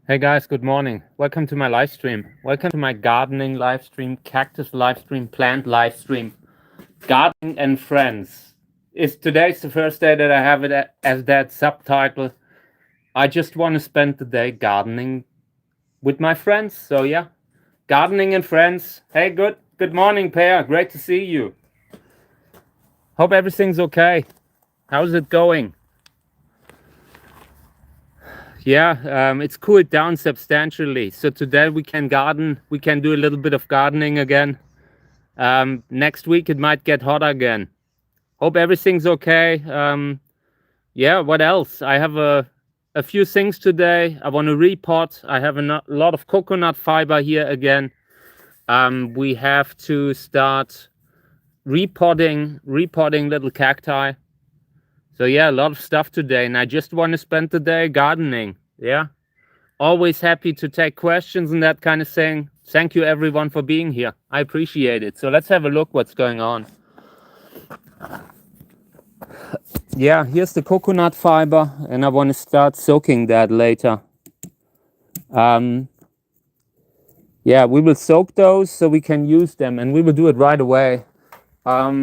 Hey guys, good morning. Welcome to my live stream. Welcome to my gardening live stream, cactus live stream, plant live stream, gardening and friends. Today's the first day that I have it as that subtitle. I just want to spend the day gardening with my friends. So yeah, gardening and friends. Hey, good morning, Pear. Great to see you. Hope everything's okay. How's it going? Yeah, it's cooled down substantially. So today we can garden. We can do a little bit of gardening again. Next week it might get hot again. Hope everything's okay. Yeah, what else? I have a few things today. I want to repot. I have a lot of coconut fiber here again. We have to start repotting little cacti. So yeah, a lot of stuff today, and I just want to spend the day gardening. Yeah, always happy to take questions and that kind of thing. Thank you everyone for being here. I appreciate it. So let's have a look what's going on. Yeah, here's the coconut fiber, and I want to start soaking that later. Yeah, we will soak those so we can use them, and we will do it right away. I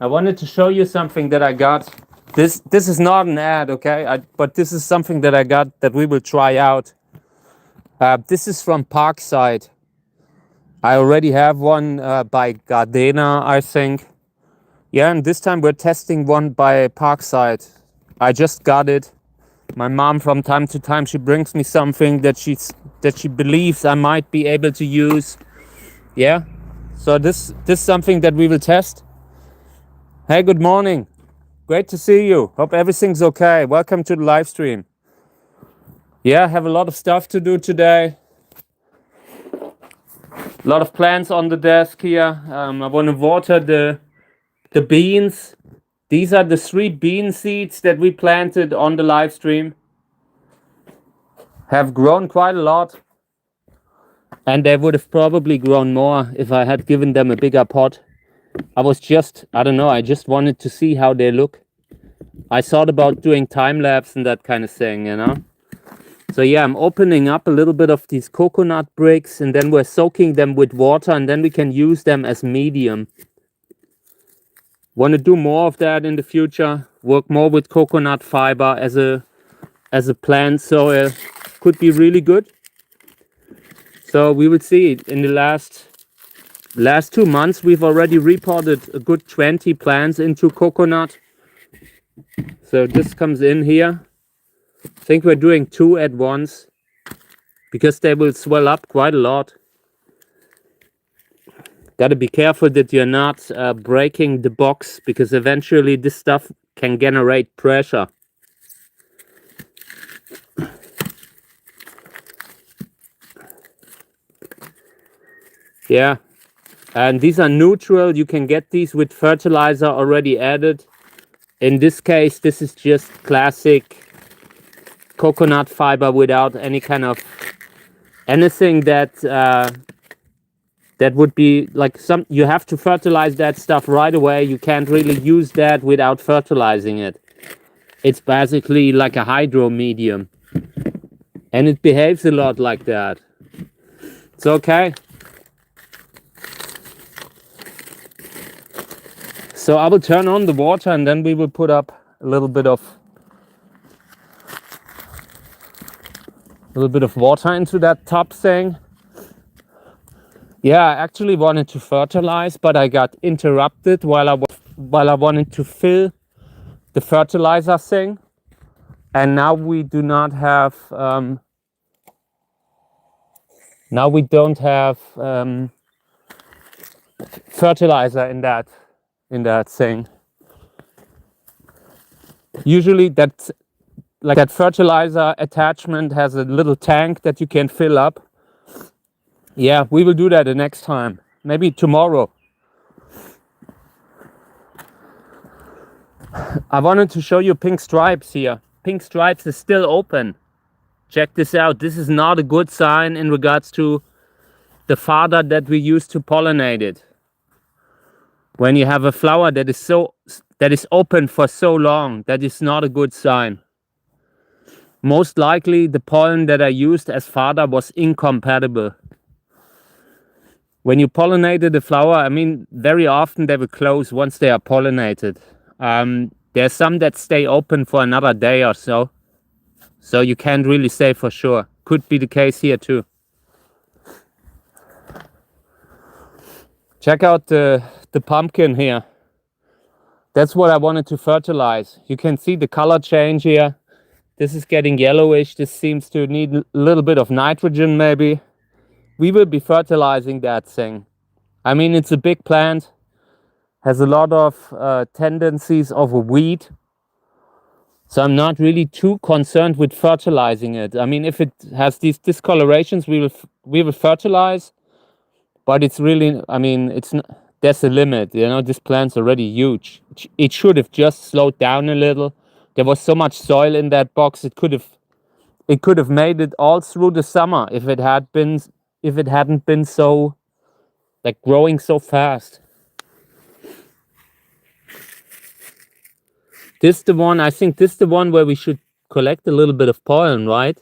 wanted to show you something that I got. This is not an ad, okay? But this is something that I got that we will try out. This is from Parkside. I already have one by Gardena, I think. Yeah, and this time we're testing one by Parkside. I just got it. My mom, from time to time, she brings me something that she believes I might be able to use. Yeah. So this is something that we will test. Hey, good morning. Great to see you. Hope everything's okay. Welcome to the live stream. Yeah, I have a lot of stuff to do today. A lot of plants on the desk here. I want to water the beans. These are the 3 bean seeds that we planted on the live stream. Have grown quite a lot. And they would have probably grown more if I had given them a bigger pot. I don't know, I just wanted to see how they look. I thought about doing time lapse and that kind of thing, you know. So yeah, I'm opening up a little bit of these coconut bricks, and then we're soaking them with water, and then we can use them as medium. Want to do more of that in the future. Work more with coconut fiber as a plant soil. Could be really good. So we will see. In the last 2 months, we've already repotted a good 20 plants into coconut. So this comes in here. I think we're doing 2 at once because they will swell up quite a lot. Got to be careful that you're not breaking the box, because eventually this stuff can generate pressure. Yeah, and these are neutral. You can get these with fertilizer already added. In this case, this is just classic coconut fiber without any kind of anything that would be like you have to fertilize that stuff right away. You can't really use that without fertilizing it. It's basically like a hydro medium, and it behaves a lot like that. It's okay. So I will turn on the water, and then we will put up a little bit of water into that tub thing. Yeah, I actually wanted to fertilize, but I got interrupted while I wanted to fill the fertilizer thing, and now we do not have. Now we don't have fertilizer in that thing. Usually that fertilizer attachment has a little tank that you can fill up. Yeah, we will do that the next time. Maybe tomorrow. I wanted to show you pink stripes here. Pink stripes is still open. Check this out. This is not a good sign in regards to the fodder that we use to pollinate it. When you have a flower that is open for so long, that is not a good sign. most likely the pollen that I used as fodder was incompatible. When you pollinated the flower, I mean, very often they will close once they are pollinated. There's some that stay open for another day or so. So you can't really say for sure. Could be the case here too. Check out the pumpkin here. That's what I wanted to fertilize. You can see the color change here. This is getting yellowish. This seems to need a little bit of nitrogen maybe. We will be fertilizing that thing. I mean, it's a big plant. Has a lot of tendencies of a weed. So I'm not really too concerned with fertilizing it. I mean, if it has these discolorations, we will fertilize. But it's really, I mean, it's not, there's a limit, you know. This plant's already huge. It should have just slowed down a little. There was so much soil in that box. It could have made it all through the summer if it hadn't been so, like, growing so fast. This the one, I think this the one where we should collect a little bit of pollen, right?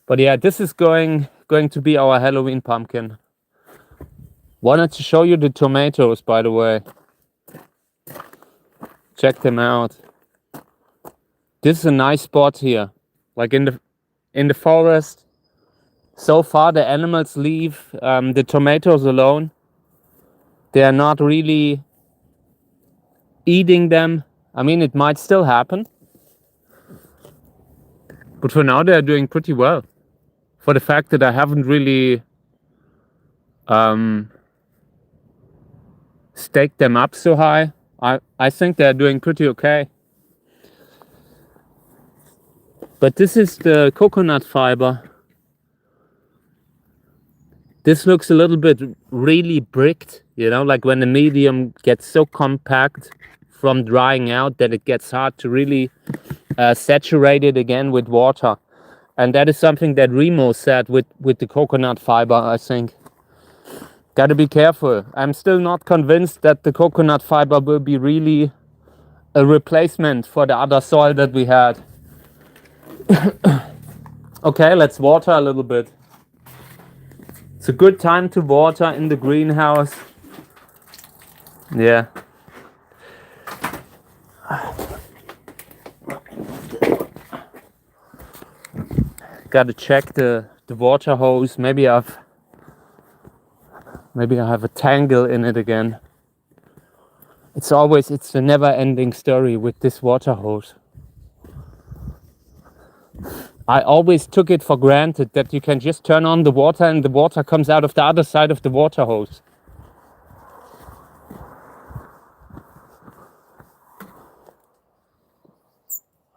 But yeah, this is going to be our Halloween pumpkin. Wanted to show you the tomatoes, by the way. Check them out. This is a nice spot here, like in the forest. So far the animals leave the tomatoes alone. They are not really eating them. I mean, it might still happen. But for now they're doing pretty well. For the fact that I haven't really staked them up so high, I think they're doing pretty okay. But this is the coconut fiber. This looks a little bit really bricked, you know, like when the medium gets so compact from drying out that it gets hard to really saturate it again with water. And that is something that Remo said with the coconut fiber, I think. Gotta be careful. I'm still not convinced that the coconut fiber will be really a replacement for the other soil that we had. Okay, let's water a little bit. It's a good time to water in the greenhouse. Yeah. Gotta check the water hose. Maybe I have a tangle in it again. It's a never-ending story with this water hose. I always took it for granted that you can just turn on the water and the water comes out of the other side of the water hose.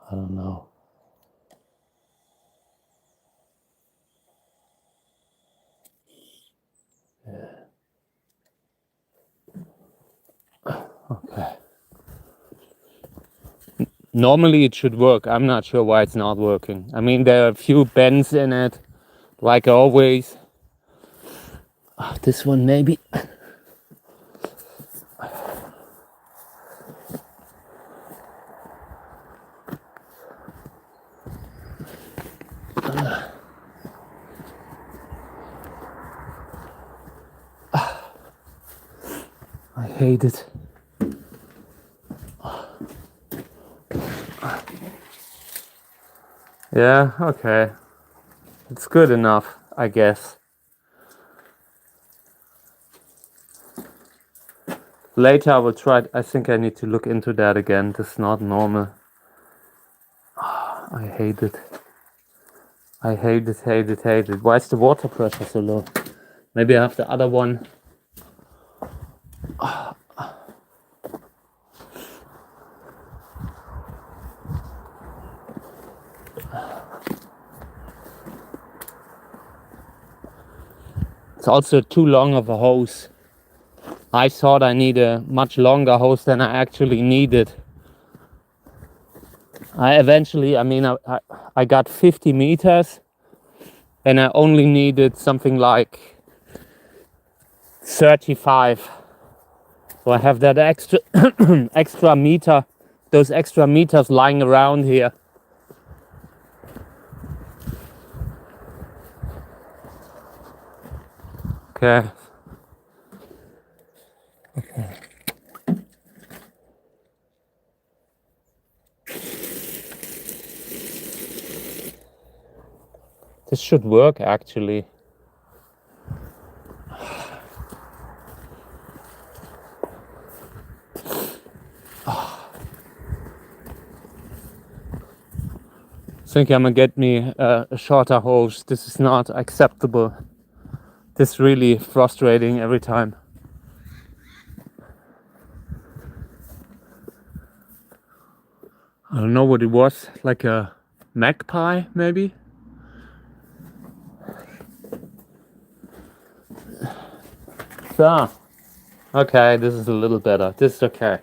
I don't know. Okay. Normally it should work. I'm not sure why it's not working. I mean, there are a few bends in it, like always. Oh, this one maybe. I hate it. Yeah, okay. It's good enough, I guess. Later I will try. I think I need to look into that again. This is not normal. I hate it. I hate it. Why is the water pressure so low? Maybe I have the other one. It's also too long of a hose. I thought I need a much longer hose than I actually needed. I got 50 meters and I only needed something like 35. So I have that extra extra meter, those extra meters lying around here. Okay. This should work actually. I think I'm gonna get me a shorter hose. This is not acceptable. This is really frustrating every time. I don't know what it was, like a magpie maybe? So, okay, this is a little better. This is okay.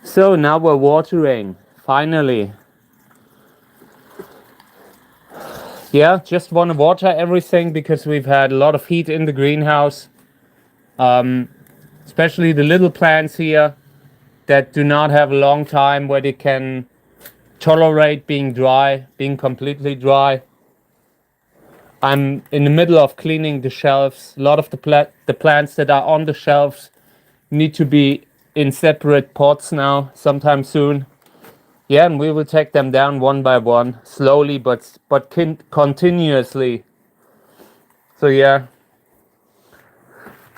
So now we're watering, finally. Yeah, just want to water everything because we've had a lot of heat in the greenhouse. Especially the little plants here that do not have a long time where they can tolerate being dry, being completely dry. I'm in the middle of cleaning the shelves. A lot of the plants that are on the shelves need to be in separate pots now, sometime soon. Yeah, and we will take them down one by one, slowly but continuously. So yeah.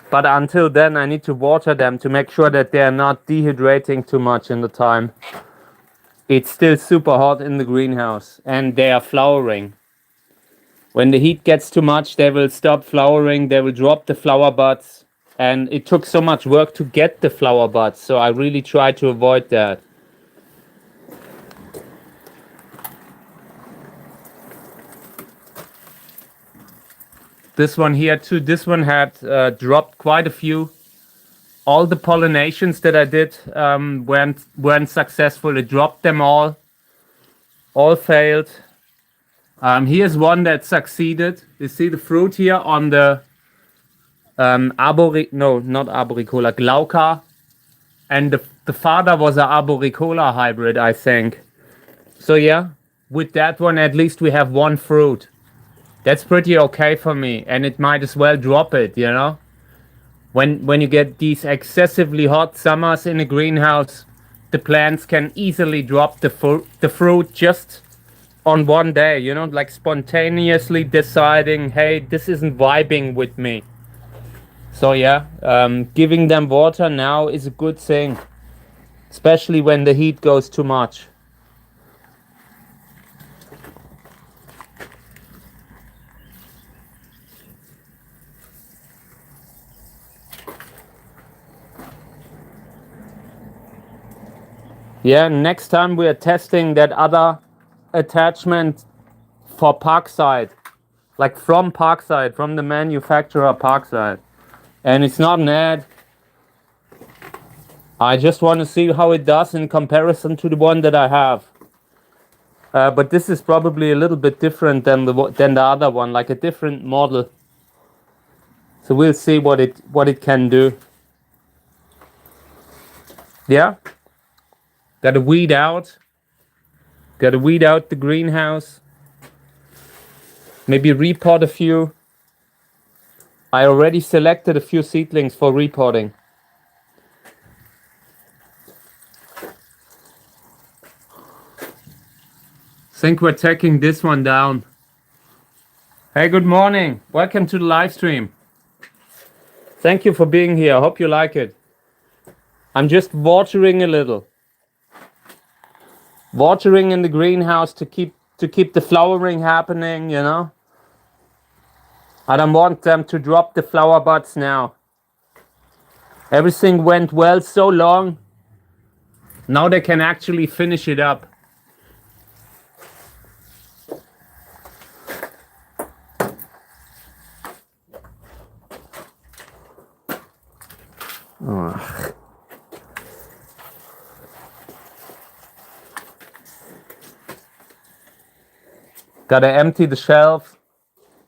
But until then, I need to water them to make sure that they are not dehydrating too much in the time. It's still super hot in the greenhouse and they are flowering. When the heat gets too much, they will stop flowering, they will drop the flower buds. And it took so much work to get the flower buds, so I really try to avoid that. This one here too, this one had dropped quite a few. All the pollinations that I did weren't successful. It dropped them all failed. Here's one that succeeded. You see the fruit here on the arboricola, glauca. And the father was an arboricola hybrid, I think. So yeah, with that one at least we have one fruit. That's pretty okay for me, and it might as well drop it, you know? When you get these excessively hot summers in a greenhouse, the plants can easily drop the fruit just on one day, you know, like spontaneously deciding, hey, this isn't vibing with me. So yeah, giving them water now is a good thing, especially when the heat goes too much. Yeah, next time we are testing that other attachment for Parkside, like from Parkside, from the manufacturer Parkside. And it's not an ad. I just want to see how it does in comparison to the one that I have. But this is probably a little bit different than the other one, like a different model. So we'll see what it can do. Yeah. Gotta weed out the greenhouse. Maybe repot a few. I already selected a few seedlings for repotting. Think we're taking this one down. Hey, good morning. Welcome to the live stream. Thank you for being here. I hope you like it. I'm just watering a little. Watering in the greenhouse to keep the flowering happening, you know. I don't want them to drop the flower buds now. Everything went well so long. Now they can actually finish it up. Oh. Gotta empty the shelf.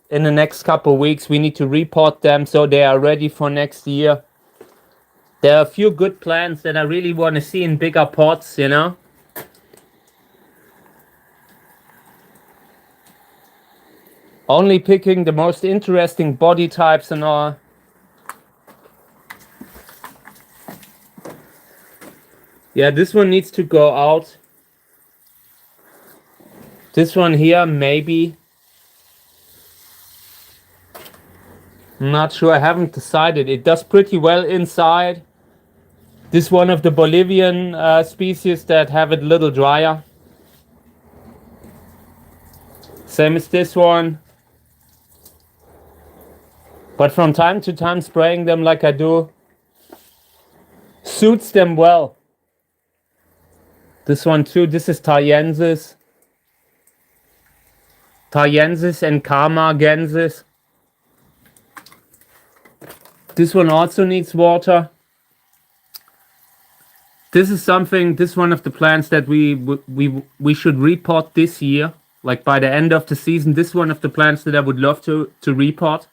In the next couple of weeks, we need to repot them so they are ready for next year. There are a few good plants that I really want to see in bigger pots, you know. Only picking the most interesting body types and all. Yeah, this one needs to go out. This one here, maybe. I'm not sure, I haven't decided. It does pretty well inside. This is one of the Bolivian species that have it a little drier. Same as this one. But from time to time spraying them like I do suits them well. This one too, this is Thaiensis. Thaiensis and Karmagensis. This one also needs water. This is something, this is one of the plants that we should repot this year. Like by the end of the season, this is one of the plants that I would love to repot.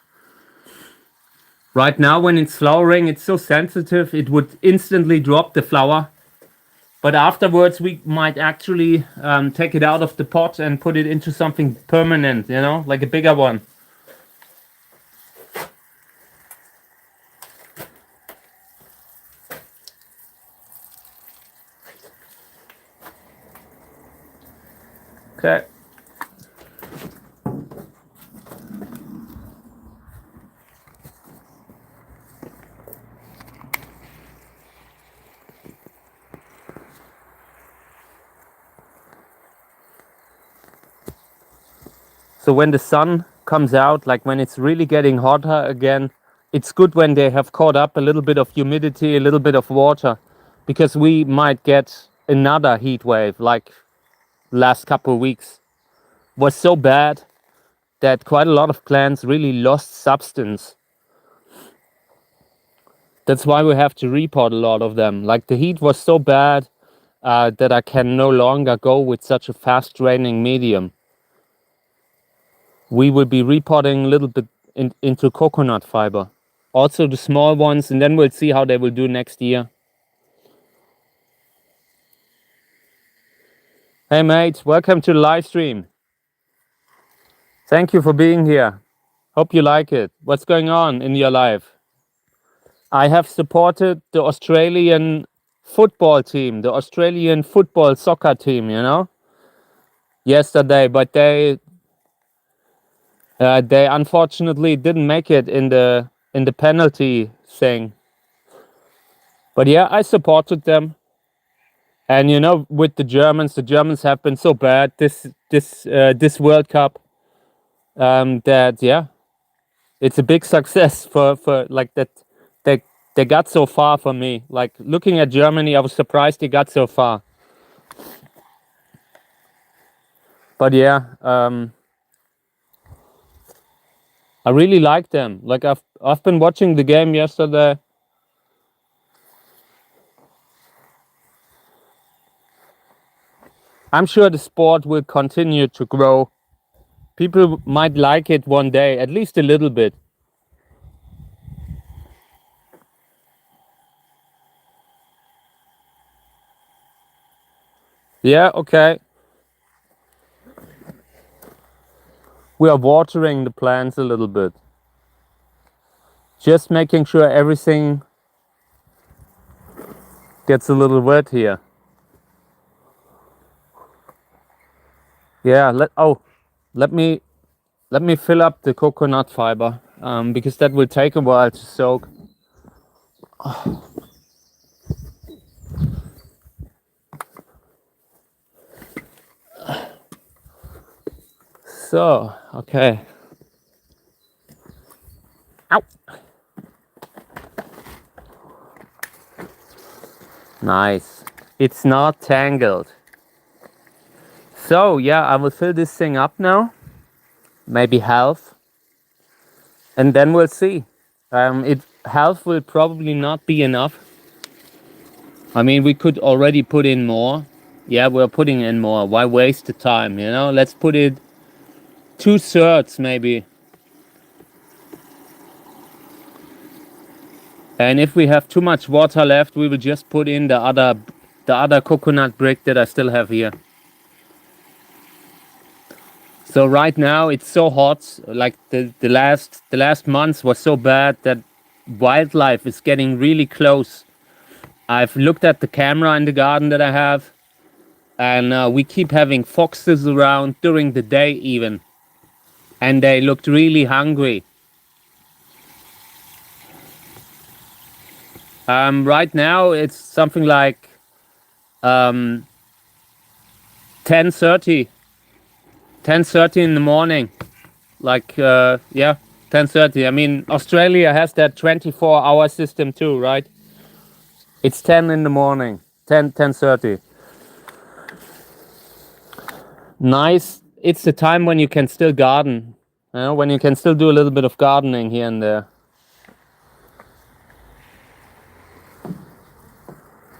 Right now when it's flowering, it's so sensitive, it would instantly drop the flower. But afterwards we might actually take it out of the pot and put it into something permanent, you know, like a bigger one. Okay. So when the sun comes out, like when it's really getting hotter again, it's good when they have caught up a little bit of humidity, a little bit of water, because we might get another heat wave like last couple of weeks. Was so bad that quite a lot of plants really lost substance. That's why we have to repot a lot of them. Like the heat was so bad that I can no longer go with such a fast draining medium. We will be repotting a little bit into coconut fiber. Also the small ones, and then we'll see how they will do next year. Hey mate, welcome to the live stream. Thank you for being here. Hope you like it. What's going on in your life? I have supported the Australian football team, the Australian football soccer team, you know, yesterday, but they unfortunately didn't make it in the penalty thing. But yeah, I supported them. And you know, with the Germans have been so bad this World Cup that yeah, it's a big success for like that they got so far for me. Like looking at Germany, I was surprised they got so far. But yeah, I really like them. Like I've been watching the game yesterday. I'm sure the sport will continue to grow. People might like it one day, at least a little bit. Yeah, okay. We are watering the plants a little bit. Just making sure everything gets a little wet here. Yeah, let me fill up the coconut fiber because that will take a while to soak. So, okay. Ow. Nice. It's not tangled. So, yeah, I will fill this thing up now. Maybe half. And then we'll see. Half will probably not be enough. I mean, we could already put in more. Yeah, we're putting in more. Why waste the time, you know? Let's put it 2/3 maybe. And if we have too much water left, we will just put in the other coconut brick that I still have here. So right now it's so hot, like the last months was so bad that wildlife is getting really close. I've looked at the camera in the garden that I have, and we keep having foxes around during the day even, and they looked really hungry. Right now it's something like 10:30 in the morning, like yeah, 10:30. I mean, Australia has that 24-hour system too, right? It's 10 in the morning, 10:30. Nice. It's the time when you can still garden, you know, when you can still do a little bit of gardening here and there.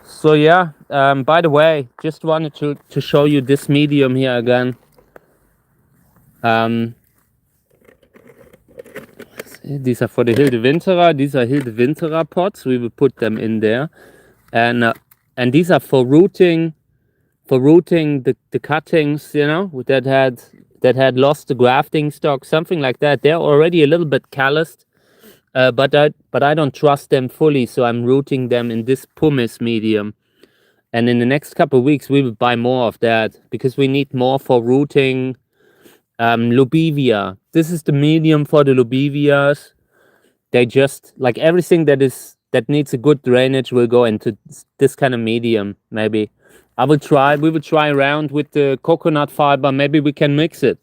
So yeah, by the way, just wanted to show you this medium here again. These are for the Hilde Winterer. These are Hilde Winterer pots. We will put them in there, and these are for rooting the cuttings, you know, that had lost the grafting stock, something like that. They're already a little bit calloused, but I don't trust them fully, so I'm rooting them in this pumice medium. And in the next couple of weeks, we will buy more of that because we need more for rooting Lobivia. This is the medium for the Lobivias. They just, like everything that needs a good drainage will go into this kind of medium, maybe. We will try around with the coconut fiber. Maybe we can mix it.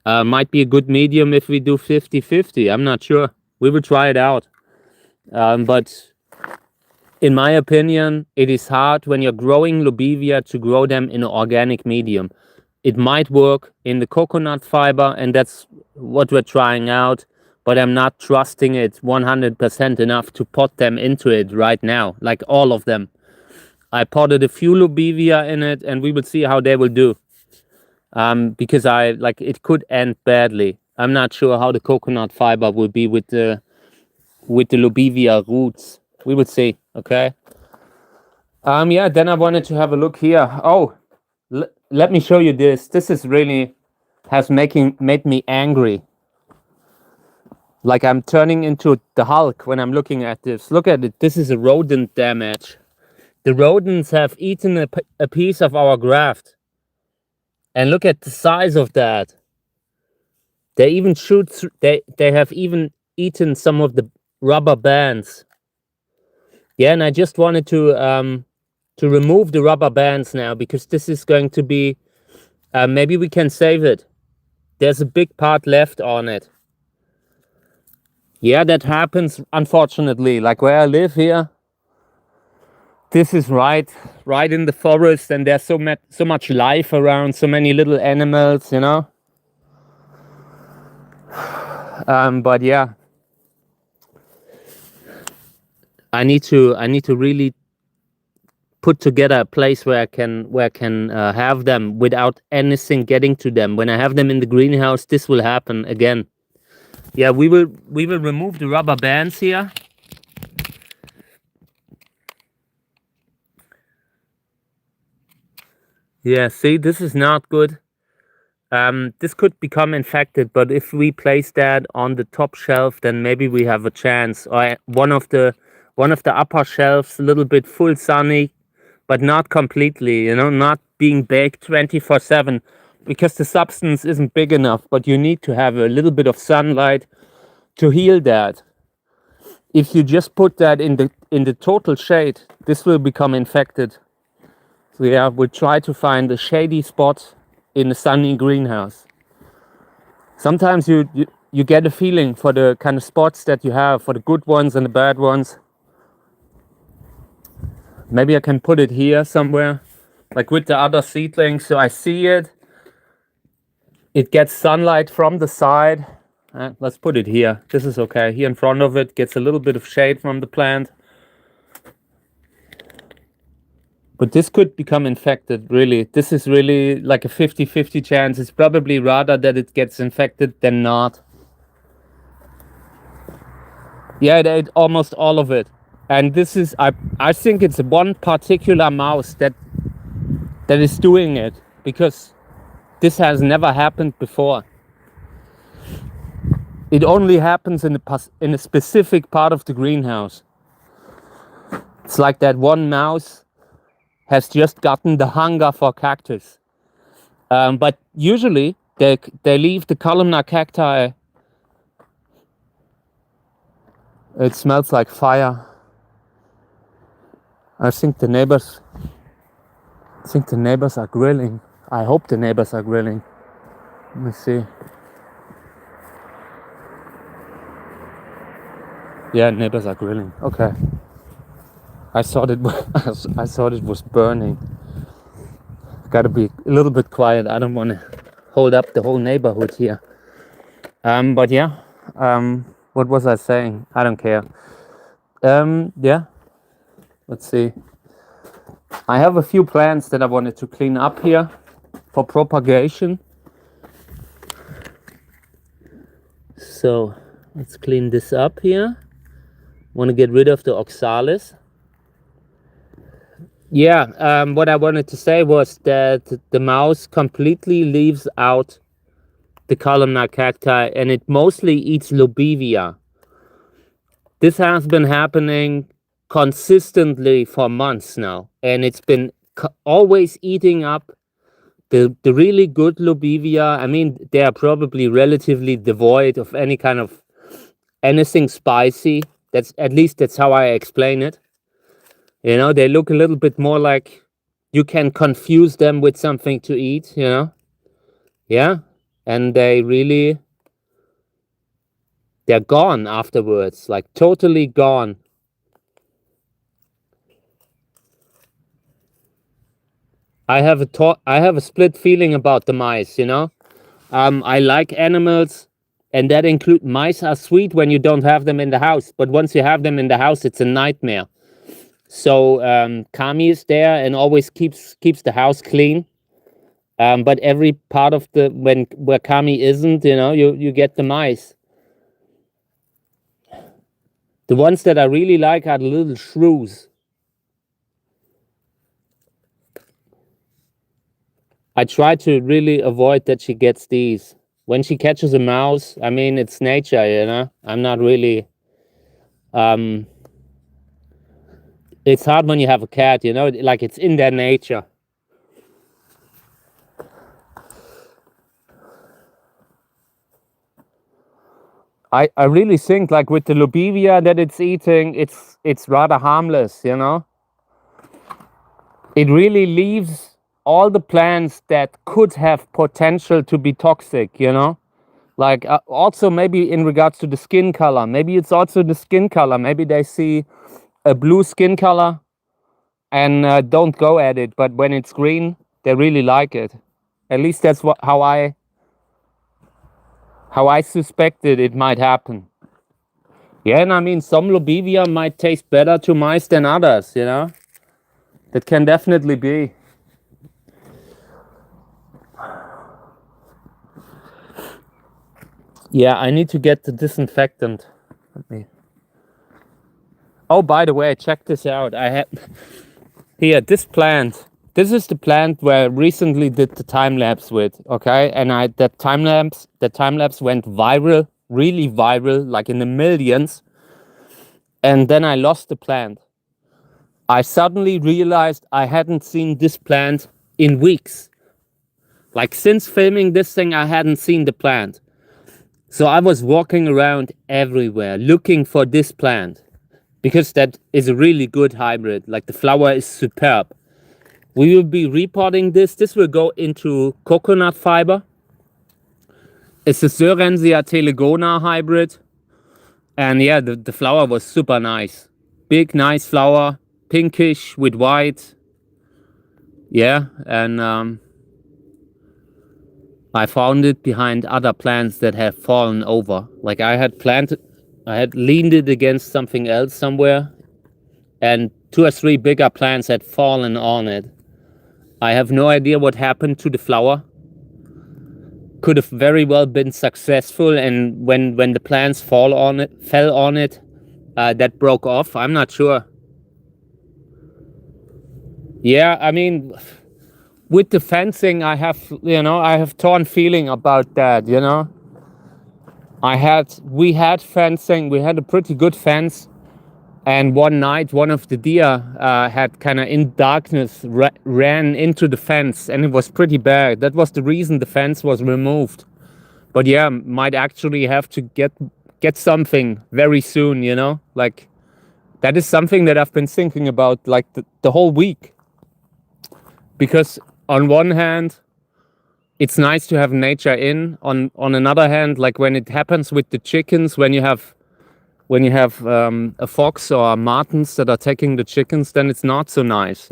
Might be a good medium if we do 50-50. I'm not sure. We will try it out. But in my opinion, it is hard when you're growing Lobivia to grow them in an organic medium. It might work in the coconut fiber, and that's what we're trying out, but I'm not trusting it 100% enough to pot them into it right now, like all of them. I potted a few Lobivia in it, and we will see how they will do. Because it could end badly. I'm not sure how the coconut fiber will be with the Lobivia roots. We will see. Okay. Yeah. Then I wanted to have a look here. Oh, let me show you this. This is really made me angry. Like I'm turning into the Hulk when I'm looking at this. Look at it. This is a rodent damage. The rodents have eaten a piece of our graft. And look at the size of that. They even they have even eaten some of the rubber bands. Yeah, and I just wanted to remove the rubber bands now, because this is going to be, maybe we can save it. There's a big part left on it. Yeah, that happens, unfortunately. Like where I live here, this is right in the forest, and there's so much life around, so many little animals, you know. But yeah, I need to really put together a place where I can have them without anything getting to them. When I have them in the greenhouse, this will happen again. Yeah, we will remove the rubber bands here. Yeah, see, this is not good. This could become infected, but if we place that on the top shelf, then maybe we have a chance. Or one of the upper shelves, a little bit full sunny, but not completely, you know, not being baked 24/7, because the substance isn't big enough. But you need to have a little bit of sunlight to heal that. If you just put that in the total shade, this will become infected. So yeah, we'll try to find a shady spot in a sunny greenhouse. Sometimes you get a feeling for the kind of spots that you have, for the good ones and the bad ones. Maybe I can put it here somewhere, like with the other seedlings, so I see it. It gets sunlight from the side. Let's put it here. This is okay. Here in front of it, gets a little bit of shade from the plant. But this could become infected, really. This is really like a 50-50 chance. It's probably rather that it gets infected than not. Yeah, they ate almost all of it. And this is, I think it's one particular mouse that is doing it, because this has never happened before. It only happens in a specific part of the greenhouse. It's like that one mouse has just gotten the hunger for cactus. But usually they leave the columnar cacti. It smells like fire. I think the neighbors are grilling. I hope the neighbors are grilling. Let me see. Yeah, neighbors are grilling. Okay. I thought it was burning. Gotta be a little bit quiet. I don't want to hold up the whole neighborhood here. But yeah. What was I saying? I don't care. Yeah. Let's see. I have a few plants that I wanted to clean up here for propagation. So let's clean this up here. Want to get rid of the oxalis. Yeah, what I wanted to say was that the mouse completely leaves out the columnar cacti, and it mostly eats Lobivia. This has been happening consistently for months now, and it's been always eating up the really good Lobivia. I mean, they are probably relatively devoid of any kind of anything spicy. At least that's how I explain it. You know, they look a little bit more like you can confuse them with something to eat, you know? Yeah. And they're gone afterwards, like totally gone. I have a split feeling about the mice, you know? I like animals, and that include mice are sweet when you don't have them in the house, but once you have them in the house, it's a nightmare. So Kami is there and always keeps the house clean. But every part of where Kami isn't, you know, you get the mice. The ones that I really like are the little shrews. I try to really avoid that she gets these. When she catches a mouse, I mean, it's nature, you know. I'm not really. It's hard when you have a cat, you know, like it's in their nature. I really think, like with the Lobivia that it's eating, it's rather harmless, you know. It really leaves all the plants that could have potential to be toxic, you know. Like also maybe in regards to the skin color, maybe it's also the skin color. Maybe they see a blue skin color and don't go at it, but when it's green, they really like it. At least that's how I suspected it might happen. Yeah, and I mean, some Lobivia might taste better to mice than others, you know? That can definitely be. Yeah, I need to get the disinfectant. Oh, by the way, check this out. I have here this plant. This is the plant where I recently did the time lapse with. Okay, and that time lapse went viral, really viral, like in the millions. And then I lost the plant. I suddenly realized I hadn't seen this plant in weeks. Like since filming this thing, I hadn't seen the plant. So I was walking around everywhere looking for this plant, because that is a really good hybrid. Like the flower is superb. We will be repotting this. This will go into coconut fiber. It's a Sorensia telegona hybrid. And yeah, the flower was super nice. Big, nice flower. Pinkish with white. Yeah, and I found it behind other plants that have fallen over. Like I had leaned it against something else somewhere, and 2 or 3 bigger plants had fallen on it. I have no idea what happened to the flower. Could have very well been successful, and when the plants fell on it, that broke off. I'm not sure. Yeah, I mean, with the fencing, I have torn feeling about that. We had fencing. We had a pretty good fence. And one night, one of the deer had kind of in darkness ran into the fence, and it was pretty bad. That was the reason the fence was removed. But yeah, might actually have to get something very soon. Like that is something that I've been thinking about like the whole week. Because on one hand, it's nice to have nature in. On another hand, like when it happens with the chickens, when you have a fox or martens that are taking the chickens, then it's not so nice.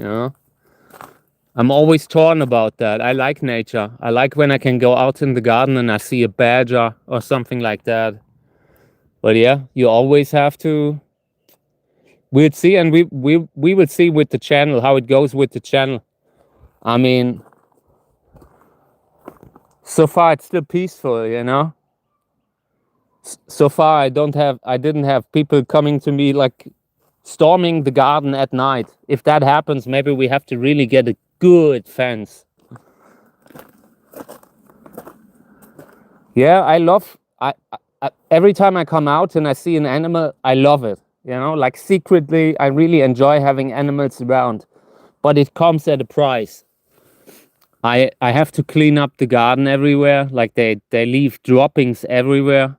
I'm always torn about that. I like nature. I like when I can go out in the garden and I see a badger or something like that. But yeah, you always have to. We'll see, and we will see with the channel how it goes with the channel. I mean, so far it's still peaceful. So far I didn't have people coming to me like storming the garden at night. If that happens, maybe we have to really get a good fence. Yeah, I every time I come out and I see an animal, I love it. Like secretly, I really enjoy having animals around, but it comes at a price. I have to clean up the garden everywhere. Like they leave droppings everywhere.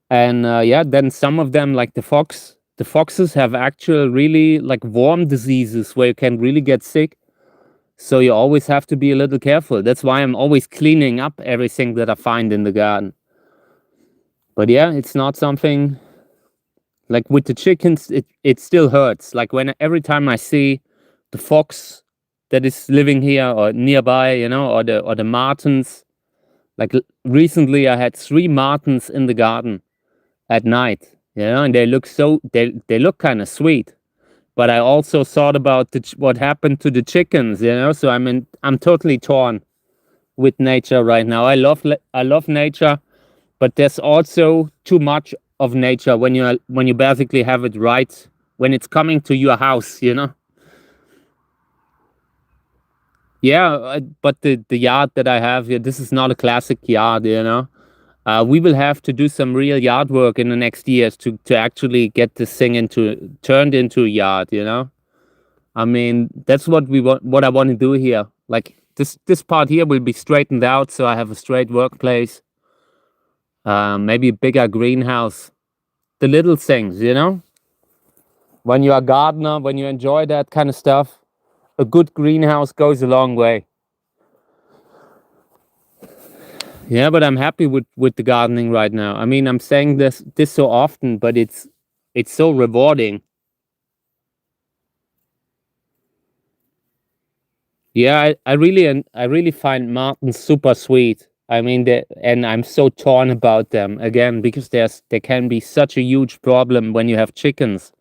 And yeah, then some of them, like the foxes have actual really like worm diseases where you can really get sick. So you always have to be a little careful. That's why I'm always cleaning up everything that I find in the garden. But yeah, it's not something like with the chickens, it still hurts. Like every time I see the fox that is living here or nearby, or the martens. Like recently I had 3 martens in the garden at night, and they look kind of sweet. But I also thought about what happened to the chickens, so I'm totally torn with nature right now. I love nature, but there's also too much of nature when you basically have it right when it's coming to your house. Yeah, but the yard that I have here, this is not a classic yard. We will have to do some real yard work in the next years to actually get this thing turned into a yard. I mean, that's what I want to do here. Like this part here will be straightened out, so I have a straight workplace. Maybe a bigger greenhouse. The little things, when you're a gardener, when you enjoy that kind of stuff, a good greenhouse goes a long way. Yeah, but I'm happy with the gardening right now. I mean, I'm saying this so often, but it's so rewarding. Yeah, I really find martens super sweet. I mean, and I'm so torn about them again because there can be such a huge problem when you have chickens.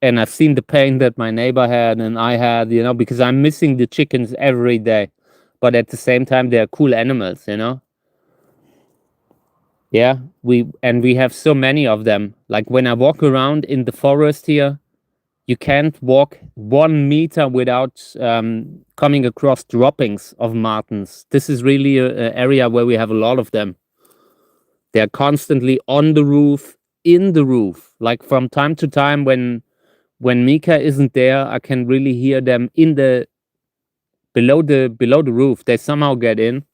And I've seen the pain that my neighbor had and I had, because I'm missing the chickens every day. But at the same time, they're cool animals. Yeah, we have so many of them. Like when I walk around in the forest here, you can't walk 1 meter without coming across droppings of martens. This is really an area where we have a lot of them. They're constantly on the roof, in the roof. Like from time to time when Mika isn't there, I can really hear them below the roof. They somehow get in.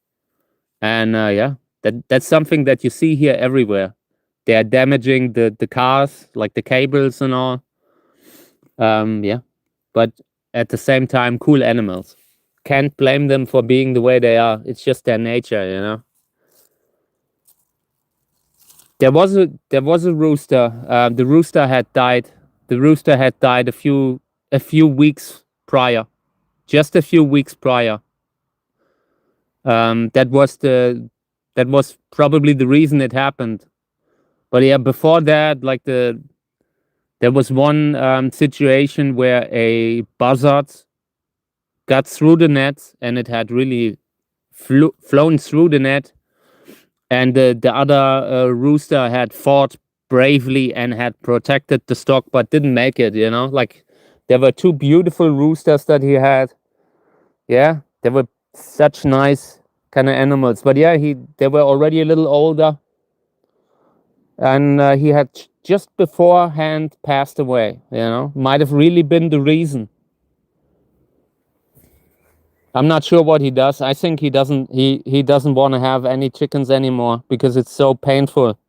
And yeah, that's something that you see here everywhere. They are damaging the cars, like the cables and all. Yeah, but at the same time, cool animals. Can't blame them for being the way they are. It's just their nature. There was a rooster. The rooster had died. The rooster had died a few weeks prior, just a few weeks prior. That was probably the reason it happened. But yeah, before that, like there was one situation where a buzzard got through the net and it had really flown through the net, and the other rooster had fought bravely and had protected the stock, but didn't make it, you know? Like, there were 2 beautiful roosters that he had. Yeah, they were such nice kind of animals. But yeah, they were already a little older. And he had just beforehand passed away, you know? Might have really been the reason. I'm not sure what he does. I think he doesn't want to have any chickens anymore because it's so painful.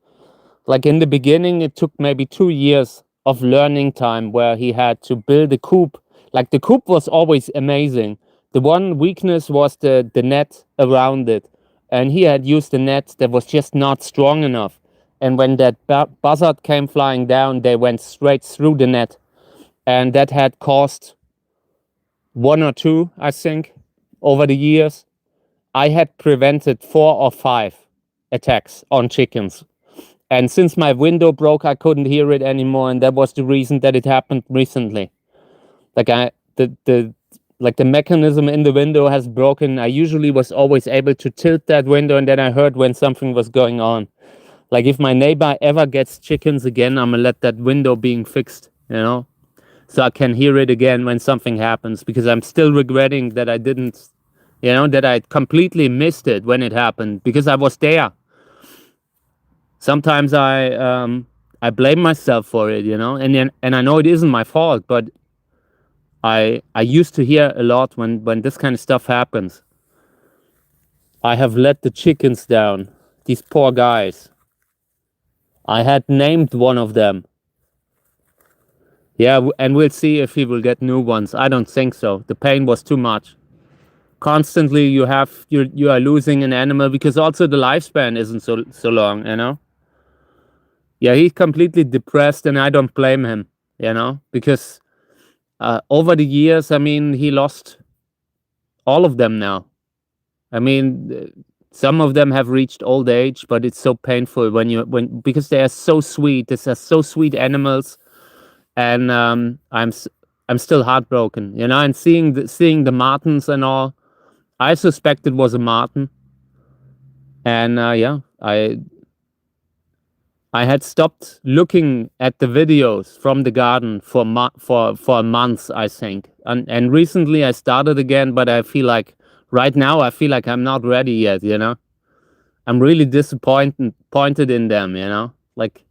Like in the beginning, it took maybe 2 years of learning time where he had to build a coop. Like the coop was always amazing. The one weakness was the net around it. And he had used a net that was just not strong enough. And when that buzzard came flying down, they went straight through the net. And that had caused 1 or 2, I think, over the years. I had prevented 4 or 5 attacks on chickens. And since my window broke, I couldn't hear it anymore, and that was the reason that it happened recently. Like the mechanism in the window has broken. I usually was always able to tilt that window, and then I heard when something was going on. Like if my neighbor ever gets chickens again, I'm gonna let that window being fixed, you know, so I can hear it again when something happens, because I'm still regretting that I didn't, you know, that I completely missed it when it happened because I was there. Sometimes I blame myself for it, you know, and I know it isn't my fault, but I used to hear a lot when this kind of stuff happens. I have let the chickens down, these poor guys. I had named one of them. Yeah, and we'll see if he will get new ones. I don't think so. The pain was too much. Constantly you are losing an animal because also the lifespan isn't so long, you know. Yeah, he's completely depressed, and I don't blame him, you know, because over the years, I mean, he lost all of them now. I mean, some of them have reached old age, but it's so painful because they are so sweet. These are so sweet animals, and I'm still heartbroken, you know. And seeing the martens and all, I suspect it was a marten, and yeah, I had stopped looking at the videos from the garden for months, I think. And recently I started again, but I feel like right now I'm not ready yet, you know. I'm really disappointed in them, you know. Like,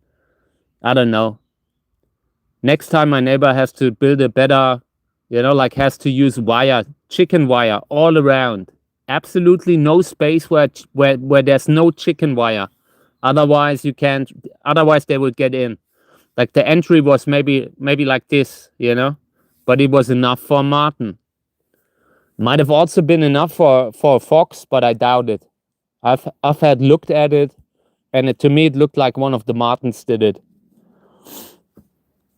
I don't know. Next time my neighbor has to build a better, you know, like has to use chicken wire all around. Absolutely no space where there's no chicken wire. Otherwise they would get in. Like the entry was maybe like this, you know, but it was enough for a marten. Might have also been enough for a fox, but I doubt it. I've had looked at it, and to me it looked like one of the martens did it.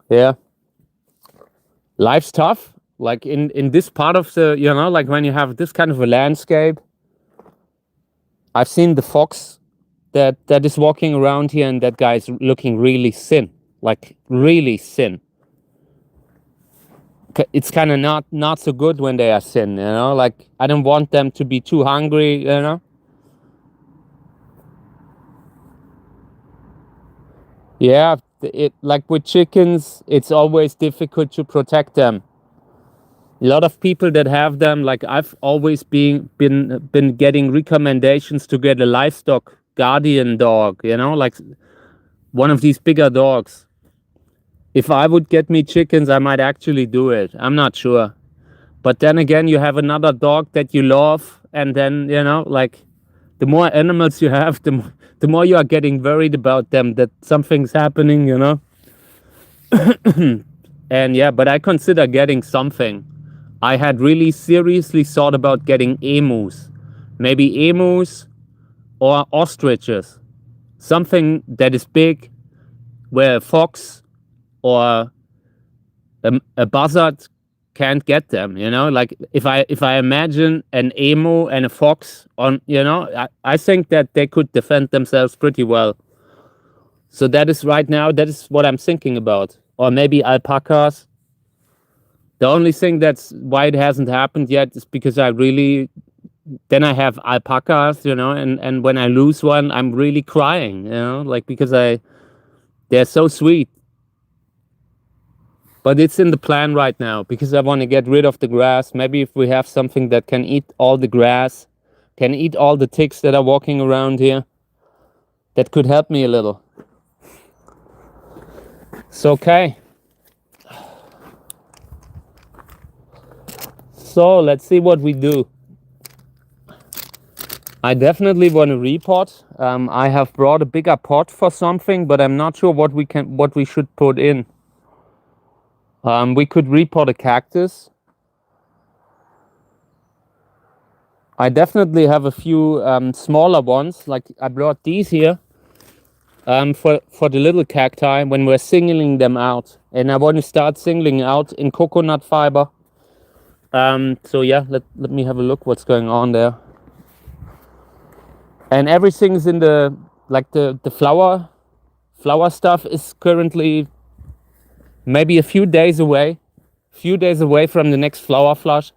Yeah. Life's tough. Like in this part of the, you know, like when you have this kind of a landscape. I've seen the fox that is walking around here, and that guy's looking really thin, like really thin. It's kind of not so good when they are thin, you know. Like I don't want them to be too hungry, you know. Yeah, like with chickens, it's always difficult to protect them. A lot of people that have them, like I've always been getting recommendations to get a livestock guardian dog, you know, like one of these bigger dogs. If I would get me chickens, I might actually do it. I'm not sure. But then again, you have another dog that you love, and then, you know, like the more animals you have, the more you are getting worried about them, that something's happening, you know. And yeah, but I consider getting something. I had really seriously thought about getting emus. Maybe emus or ostriches. Something that is big, where a fox or a buzzard can't get them, you know. Like if I imagine an emu and a fox on, you know, I think that they could defend themselves pretty well. So that is what I'm thinking about. Or maybe alpacas. The only thing that's why it hasn't happened yet is because then I have alpacas, you know, and when I lose one, I'm really crying, you know, like because I They're so sweet. But it's in the plan right now because I want to get rid of the grass. Maybe if we have something that can eat all the grass, can eat all the ticks that are walking around here, that could help me a little. It's okay. So let's see what we do. I definitely want to repot. I have brought a bigger pot for something, but I'm not sure what we should put in. We could repot a cactus. I definitely have a few smaller ones, like I brought these here for the little cacti when we're singling them out. And I want to start singling out in coconut fiber. So yeah, let me have a look what's going on there. And everything's in the, like the flower stuff is currently maybe a few days away from the next flower flush.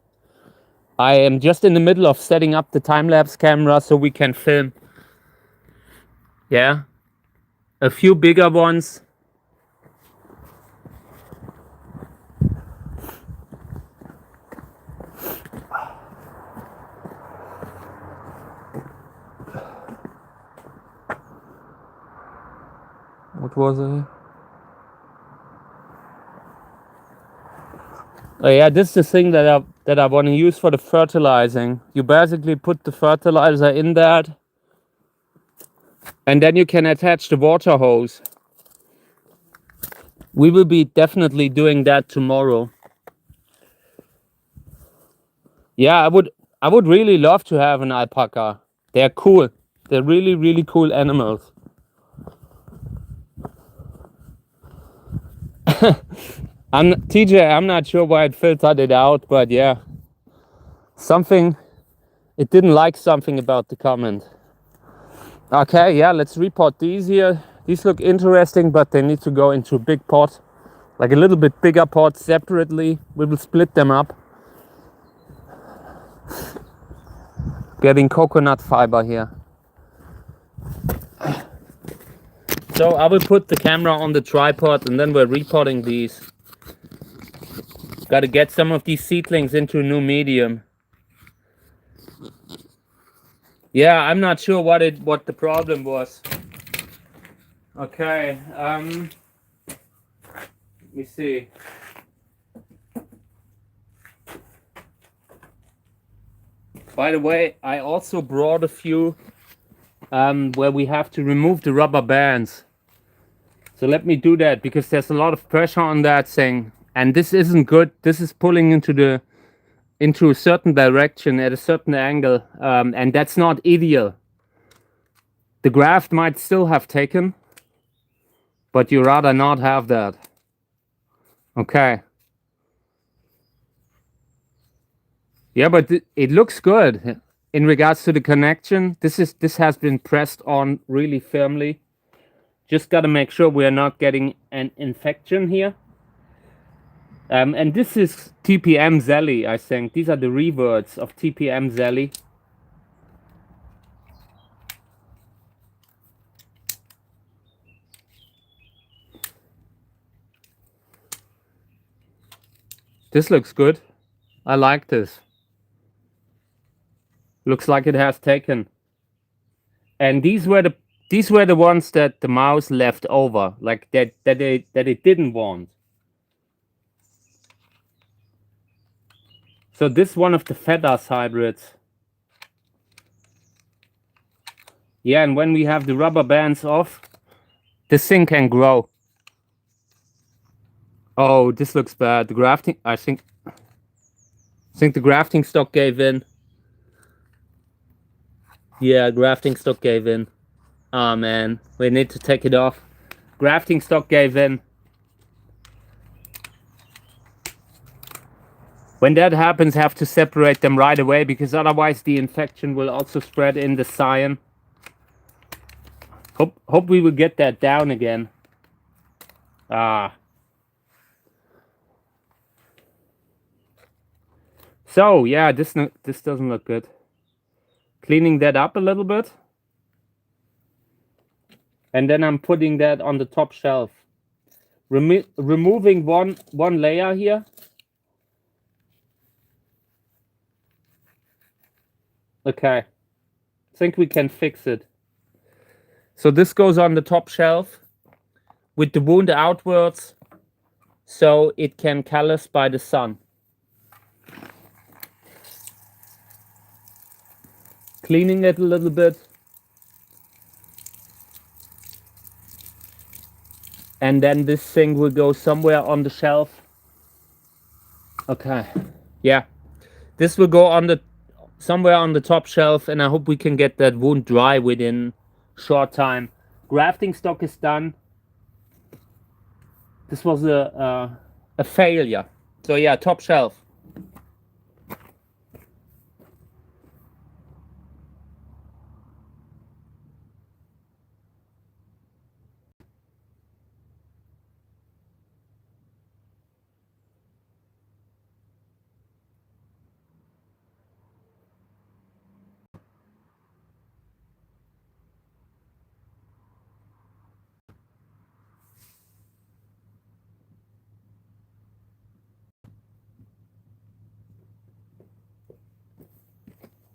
I am just in the middle of setting up the time-lapse camera so we can film. Yeah, a few bigger ones. What was it? Oh yeah, this is the thing that I want to use for the fertilizing. You basically put the fertilizer in that, and then you can attach the water hose. We will be definitely doing that tomorrow. Yeah, I would really love to have an alpaca. They're cool. They're really, really cool animals. TJ, I'm not sure why it filtered it out, but yeah. It didn't like something about the comment. Okay, yeah, let's repot these here. These look interesting, but they need to go into a big pot. Like a little bit bigger pot separately. We will split them up. Getting coconut fiber here. So I will put the camera on the tripod and then we're repotting these. Got to get some of these seedlings into a new medium. Yeah, I'm not sure what the problem was. Okay, let me see. By the way, I also brought a few where we have to remove the rubber bands. So let me do that because there's a lot of pressure on that thing. And this isn't good. This is pulling into a certain direction at a certain angle. And that's not ideal. The graft might still have taken, but you rather not have that. Okay. Yeah, but it looks good. In regards to the connection, this has been pressed on really firmly. Just got to make sure we are not getting an infection here. And this is TPM Zelly, I think. These are the reverts of TPM Zelly. This looks good. I like this. Looks like it has taken. And these were the ones that the mouse left over, like that it didn't want. So this is one of the Fedas hybrids. Yeah, and when we have the rubber bands off, this thing can grow. Oh, this looks bad. The grafting, I think the grafting stock gave in. Yeah, grafting stock gave in. Oh man, we need to take it off. Grafting stock gave in. When that happens, have to separate them right away because otherwise the infection will also spread in the scion. Hope we will get that down again. So yeah, this doesn't look good. Cleaning that up a little bit. And then I'm putting that on the top shelf. Removing one layer here. Okay. I think we can fix it. So this goes on the top shelf with the wound outwards so it can callus by the sun. Cleaning it a little bit. And then this thing will go somewhere on the shelf. Okay. Yeah. This will go on the somewhere on the top shelf, and I hope we can get that wound dry within short time. Grafting stock is done. This was a failure. So yeah, top shelf.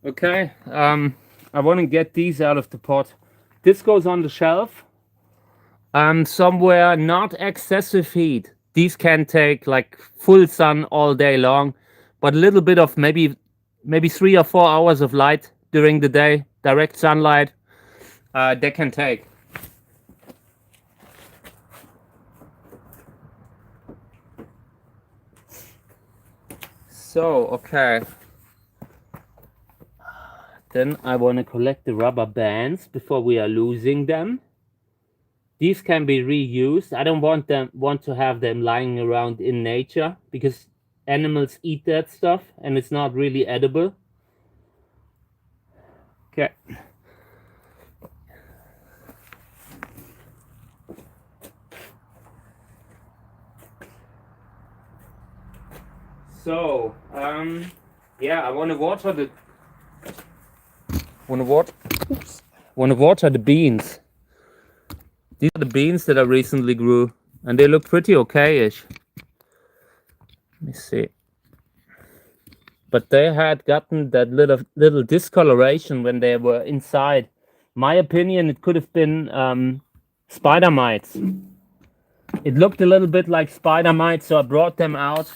Okay, I want to get these out of the pot. This goes on the shelf. Somewhere not excessive heat. These can take like full sun all day long, but a little bit of maybe 3 or 4 hours of light during the day, direct sunlight, they can take. So, okay. Then I want to collect the rubber bands before we are losing them. These can be reused. I don't want to have them lying around in nature because animals eat that stuff and it's not really edible. Okay. So, yeah, I want to water the beans. These are the beans that I recently grew, and they look pretty okay-ish. Let me see. But they had gotten that little discoloration when they were inside. My opinion, it could have been spider mites. It looked a little bit like spider mites, so I brought them out.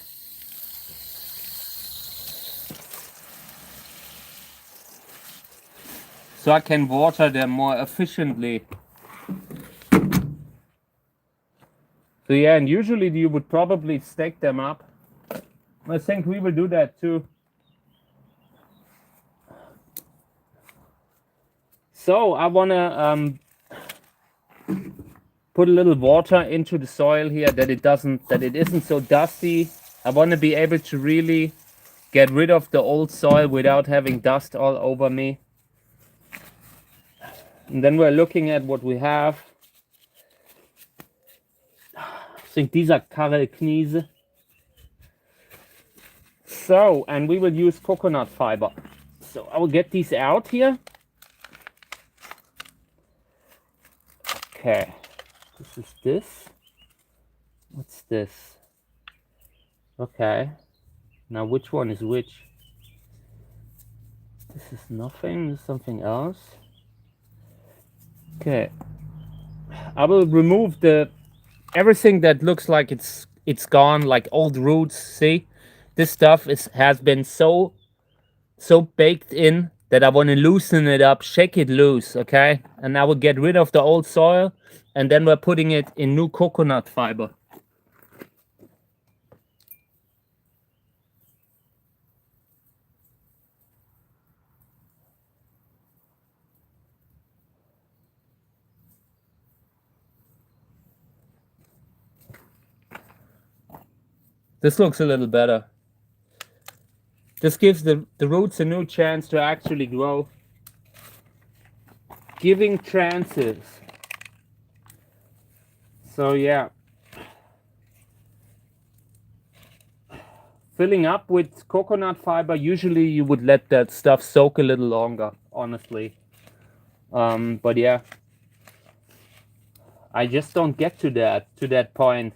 So I can water them more efficiently. So yeah, and usually you would probably stake them up. I think we will do that too. So I wanna put a little water into the soil here that it isn't so dusty. I want to be able to really get rid of the old soil without having dust all over me. And then we're looking at what we have. I think these are Karelkniese. So, and we will use coconut fiber. So I will get these out here. Okay, this is this. What's this? Okay, now which one is which? This is nothing, this is something else. Okay, I will remove everything that looks like it's gone, like old roots. See, this stuff has been so baked in that I want to loosen it up, shake it loose, okay? And I will get rid of the old soil, and then we're putting it in new coconut fiber. This looks a little better. This gives the roots a new chance to actually grow. Giving chances. So yeah. Filling up with coconut fiber, usually you would let that stuff soak a little longer, honestly. But yeah. I just don't get to that point.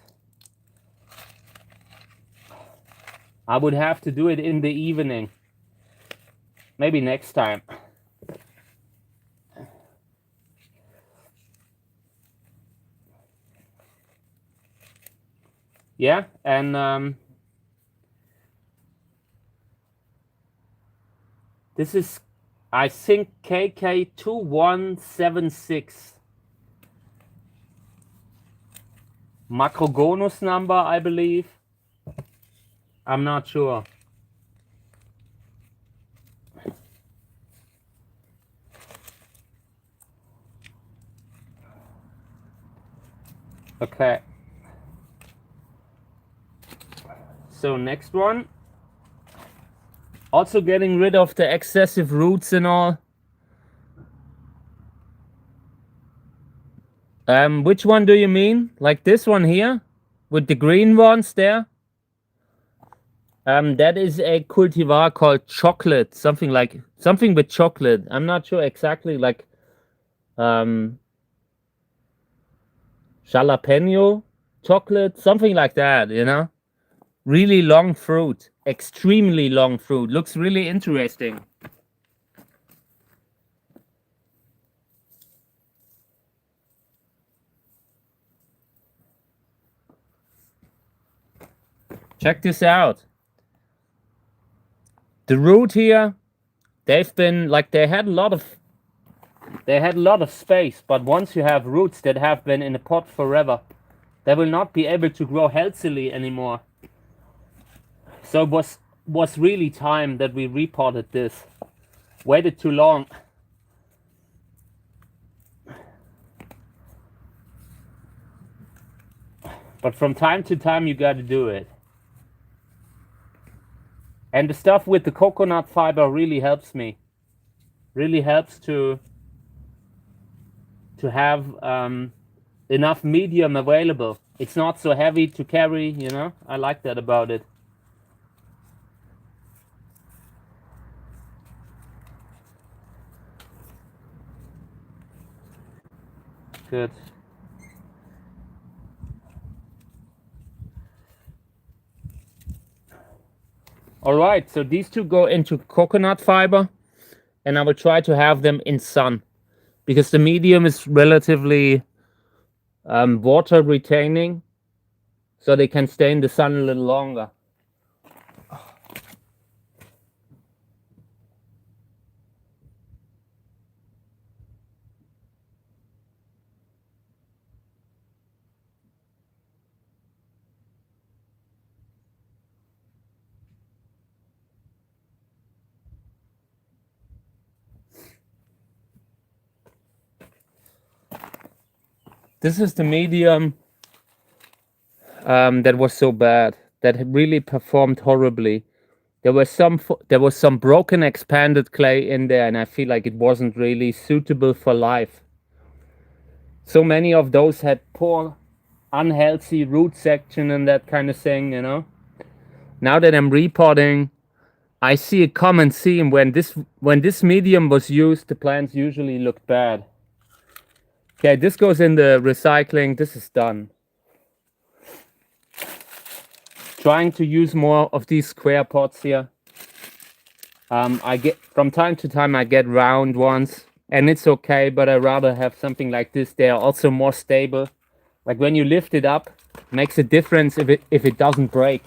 I would have to do it in the evening. Maybe next time. Yeah, and this is, I think, KK2176. Macrogonus number, I believe. I'm not sure. Okay. So next one. Also getting rid of the excessive roots and all. Which one do you mean? Like this one here? With the green ones there? That is a cultivar called chocolate. Something with chocolate. I'm not sure exactly, like jalapeno chocolate, something like that, you know? Really long fruit. Extremely long fruit. Looks really interesting. Check this out. The root here, they've been like, they had a lot of space, but once you have roots that have been in a pot forever, they will not be able to grow healthily anymore. So it was really time that we repotted this. Waited too long. But from time to time you gotta do it. And the stuff with the coconut fiber really helps me. Really helps to have enough medium available. It's not so heavy to carry, you know? I like that about it. Good. All right, so these two go into coconut fiber, and I will try to have them in sun, because the medium is relatively water retaining, so they can stay in the sun a little longer. This is the medium that was so bad, that really performed horribly. There was some broken expanded clay in there, and I feel like it wasn't really suitable for life. So many of those had poor, unhealthy root section and that kind of thing, you know. Now that I'm repotting, I see a common theme. When this medium was used, the plants usually looked bad. Okay, this goes in the recycling. This is done. Trying to use more of these square pots here. I get, from time to time, I get round ones, and it's okay, but I rather have something like this. They are also more stable. Like when you lift it up, it makes a difference if it doesn't break.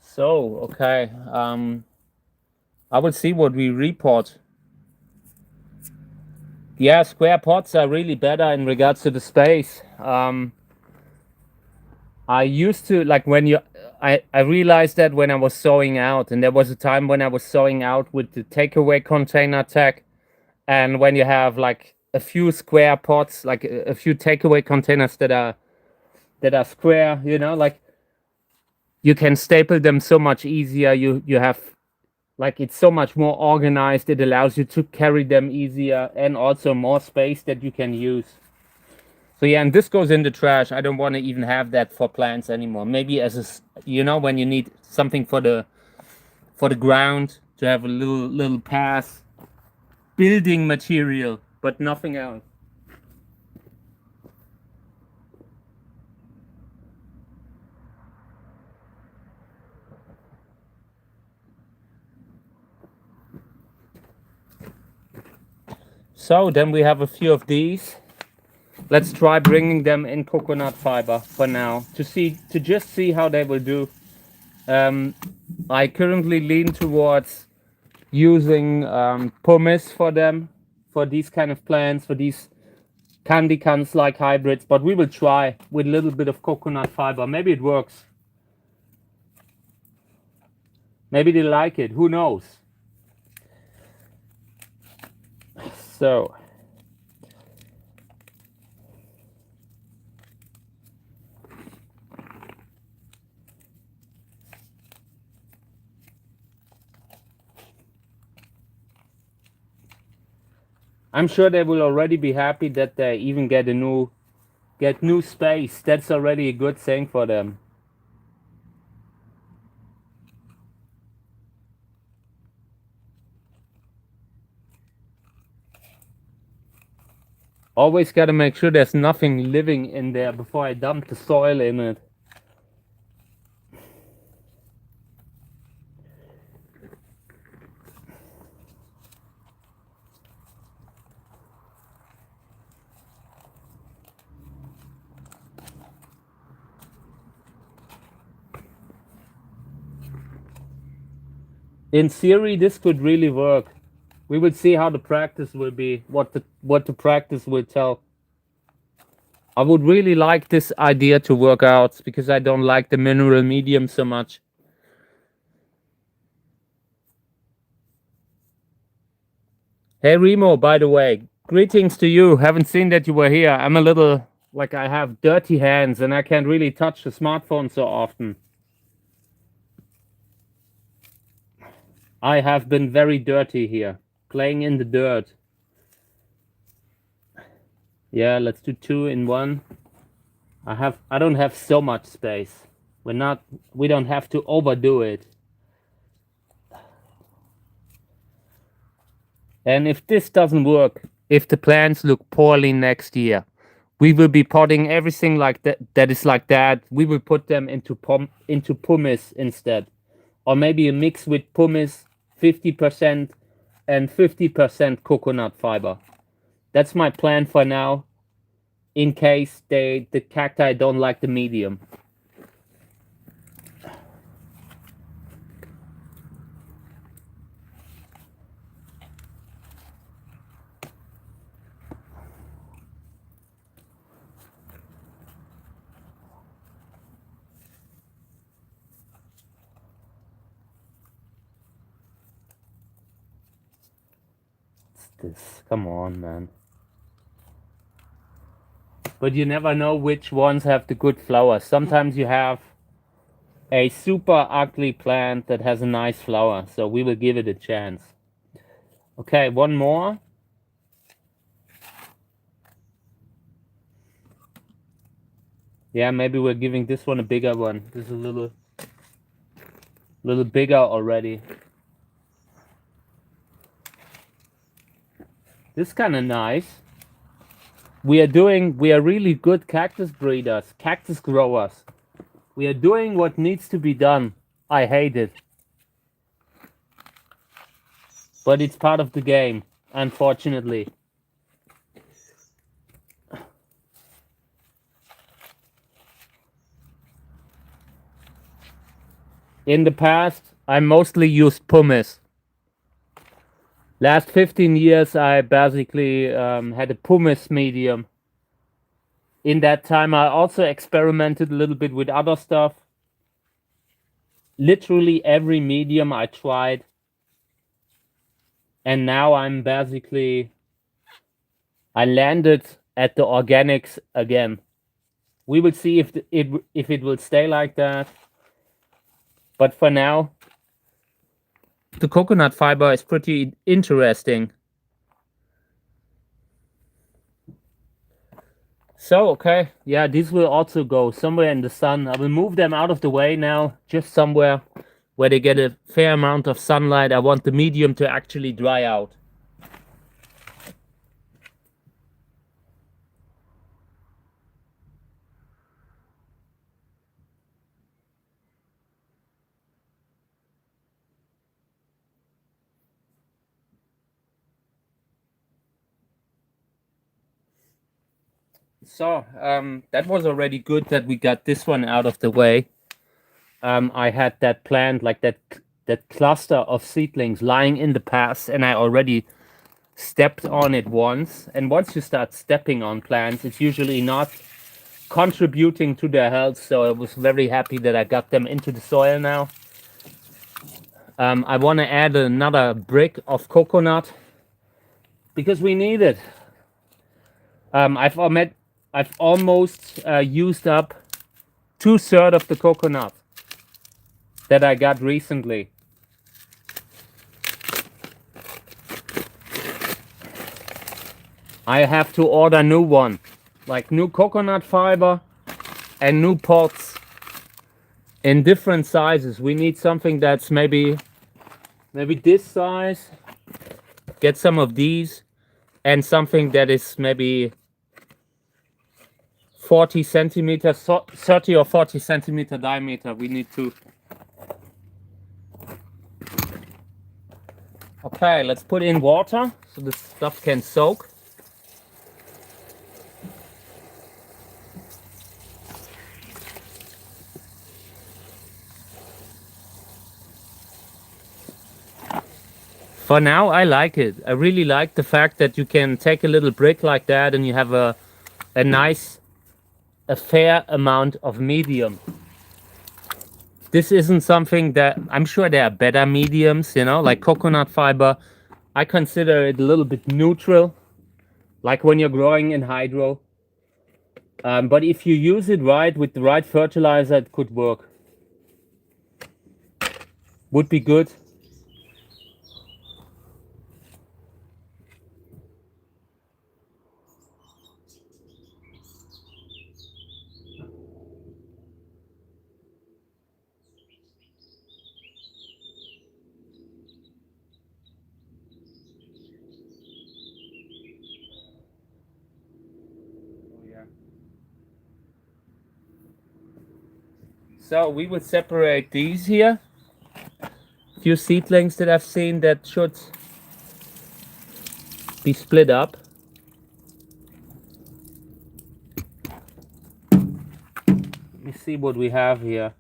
So, okay, I will see what we report. Yeah, square pots are really better in regards to the space. I used to like when I realized that when I was sowing out, and there was a time when I was sowing out with the takeaway container tag, and when you have like a few square pots, like a few takeaway containers that are square, you know, like you can staple them so much easier. You have like it's so much more organized. It allows you to carry them easier and also more space that you can use. So yeah, and this goes in the trash. I don't want to even have that for plants anymore. Maybe as you know, when you need something for the ground to have a little path, building material, but nothing else. So then we have a few of these. Let's try bringing them in coconut fiber for now to just see how they will do. I currently lean towards using pumice for them, for these kind of plants, for these candy cans like hybrids, but we will try with a little bit of coconut fiber. Maybe it works. Maybe they like it. Who knows? So I'm sure they will already be happy that they even get new space. That's already a good thing for them. Always got to make sure there's nothing living in there before I dump the soil in it. In theory, this could really work. We will see how the practice will be, what the practice will tell. I would really like this idea to work out because I don't like the mineral medium so much. Hey Remo, by the way, greetings to you. Haven't seen that you were here. I'm a little like I have dirty hands and I can't really touch the smartphone so often. I have been very dirty here, playing in the dirt. Yeah, let's do 2 in 1. I don't have so much space. We don't have to overdo it. And if this doesn't work, if the plants look poorly next year, we will be potting everything like that is like that. We will put them into pumice instead. Or maybe a mix with pumice, 50% and 50% coconut fiber. That's my plan for now, in case the cacti don't like the medium. This, come on, man. But you never know which ones have the good flowers. Sometimes you have a super ugly plant that has a nice flower, so we will give it a chance. Okay, one more. Yeah, maybe we're giving this one a bigger one. This is a little bigger already. This is kind of nice. We are really good cactus breeders, cactus growers. We are doing what needs to be done. I hate it. But it's part of the game, unfortunately. In the past, I mostly used pumice. Last 15 years, I basically had a pumice medium. In that time, I also experimented a little bit with other stuff. Literally every medium I tried. And now I'm basically, I landed at the organics again. We will see if it will stay like that. But for now, the coconut fiber is pretty interesting. So, okay, yeah, these will also go somewhere in the sun. I will move them out of the way now, just somewhere where they get a fair amount of sunlight. I want the medium to actually dry out. So, that was already good that we got this one out of the way. I had that plant, like that cluster of seedlings lying in the past, and I already stepped on it once. And once you start stepping on plants, it's usually not contributing to their health. So I was very happy that I got them into the soil now. I want to add another brick of coconut because we need it. I've almost used up 2/3 of the coconut that I got recently. I have to order new one, like new coconut fiber and new pots in different sizes. We need something that's maybe this size. Get some of these, and something that is maybe 40 centimeters, 30 or 40 centimeter diameter. We need to. Okay, let's put in water so the stuff can soak. For now, I like it. I really like the fact that you can take a little brick like that and you have a nice, a fair amount of medium. This isn't something that, I'm sure there are better mediums, you know, like coconut fiber. I consider it a little bit neutral, like when you're growing in hydro. But if you use it right with the right fertilizer, it could work. Would be good. So we would separate these here. A few seedlings that I've seen that should be split up. Let me see what we have here.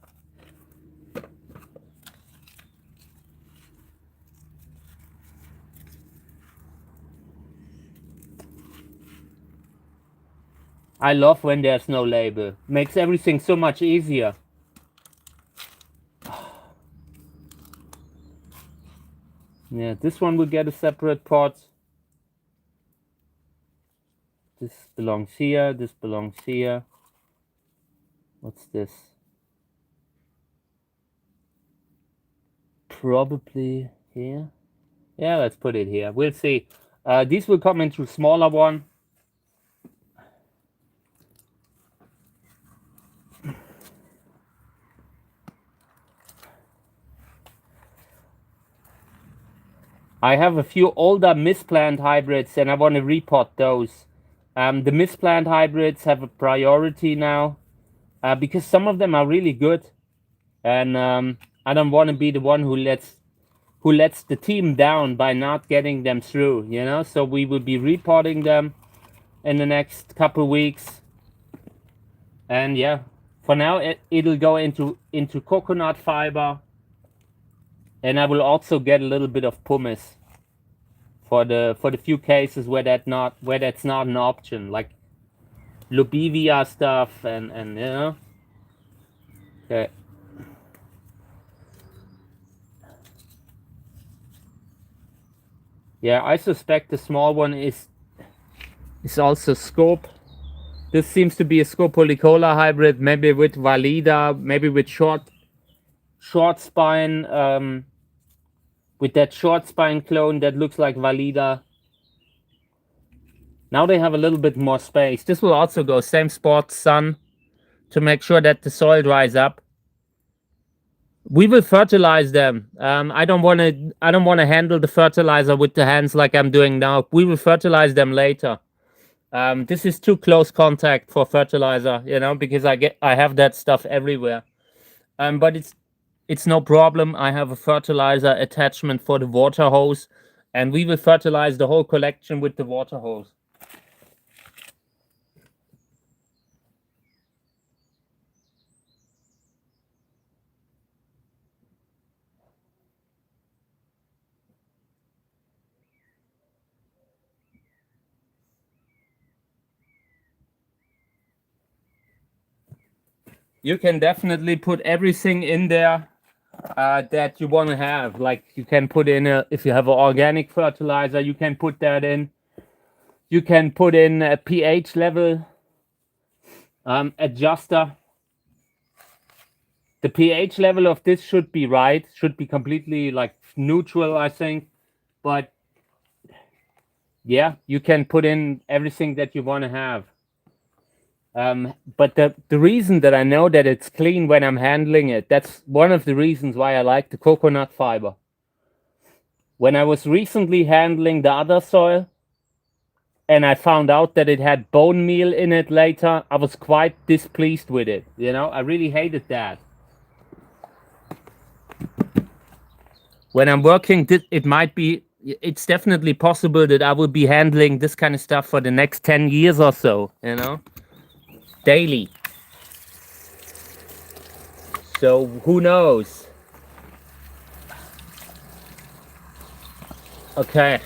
I love when there's no label. Makes everything so much easier. Yeah, this one will get a separate pot. This belongs here, this belongs here. What's this? Probably here. Yeah, let's put it here. We'll see. These will come into smaller one. I have a few older misplant hybrids and I want to repot those. The misplant hybrids have a priority now because some of them are really good, and I don't want to be the one who lets the team down by not getting them through, you know. So we will be repotting them in the next couple weeks, and yeah, for now it'll go into coconut fiber, and I will also get a little bit of pumice. for the few cases where that's not an option, like Lubivia stuff and you know. Okay. Yeah, I suspect the small one is also scope. This seems to be a Scopolycola hybrid, maybe with Valida, maybe with short spine, with that short spine clone that looks like Valida. Now they have a little bit more space. This will also go same spot, sun, to make sure that the soil dries up. We will fertilize them. I don't want to handle the fertilizer with the hands like I'm doing now. We will fertilize them later. This is too close contact for fertilizer, you know, because I have that stuff everywhere. But it's no problem. I have a fertilizer attachment for the water hose, and we will fertilize the whole collection with the water hose. You can definitely put everything in there that you want to have. Like you can put in if you have an organic fertilizer, you can put that in. You can put in a pH level adjuster. The pH level of this should be right, should be completely like neutral, I think. But yeah, you can put in everything that you want to have. But the reason that I know that it's clean when I'm handling it, that's one of the reasons why I like the coconut fiber. When I was recently handling the other soil and I found out that it had bone meal in it later, I was quite displeased with it. You know, I really hated that. When I'm working, it's definitely possible that I will be handling this kind of stuff for the next 10 years or so, you know, daily. So who knows? Okay.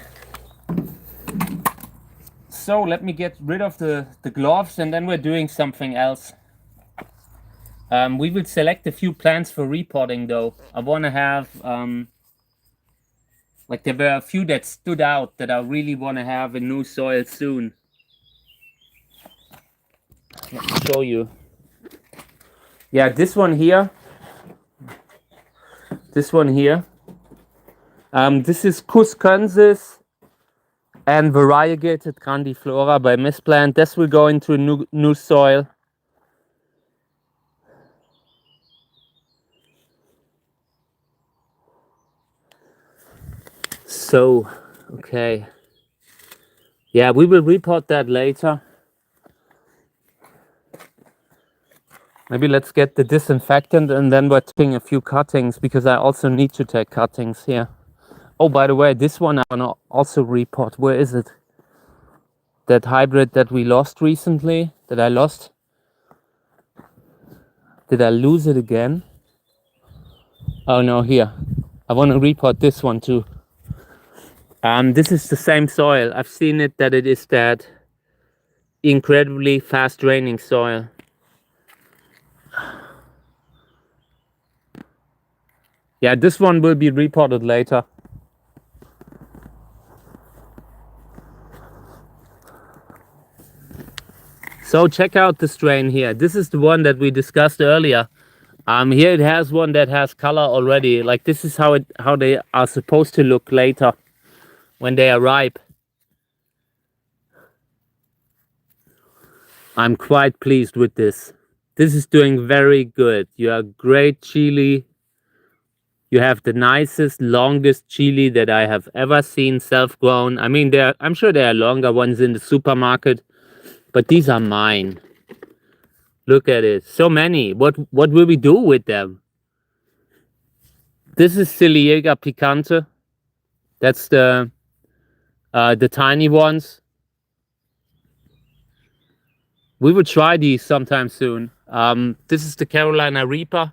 So let me get rid of the gloves and then we're doing something else. We will select a few plants for repotting though. I want to have, like there were a few that stood out that I really want to have in new soil soon. Let me show you. Yeah, this one here. This one here. This is Cuscensis and variegated grandiflora by Misplant. This will go into a new soil. So, okay. Yeah, we will repot that later. Maybe let's get the disinfectant and then we're taking a few cuttings because I also need to take cuttings here. Oh, by the way, this one I want to also repot. Where is it? That hybrid that we lost recently, that I lost. Did I lose it again? Oh no, here. I want to repot this one too. This is the same soil. I've seen it that it is that incredibly fast draining soil. Yeah, this one will be repotted later. So check out the strain here. This is the one that we discussed earlier. Here it has one that has color already. Like this is how they are supposed to look later when they are ripe. I'm quite pleased with this. This is doing very good. You are great chili. You have the nicest, longest chili that I have ever seen self-grown. I mean, I'm sure there are longer ones in the supermarket, but these are mine. Look at it. So many. What will we do with them? This is Ciliega picante. That's the tiny ones. We will try these sometime soon. This is the Carolina Reaper.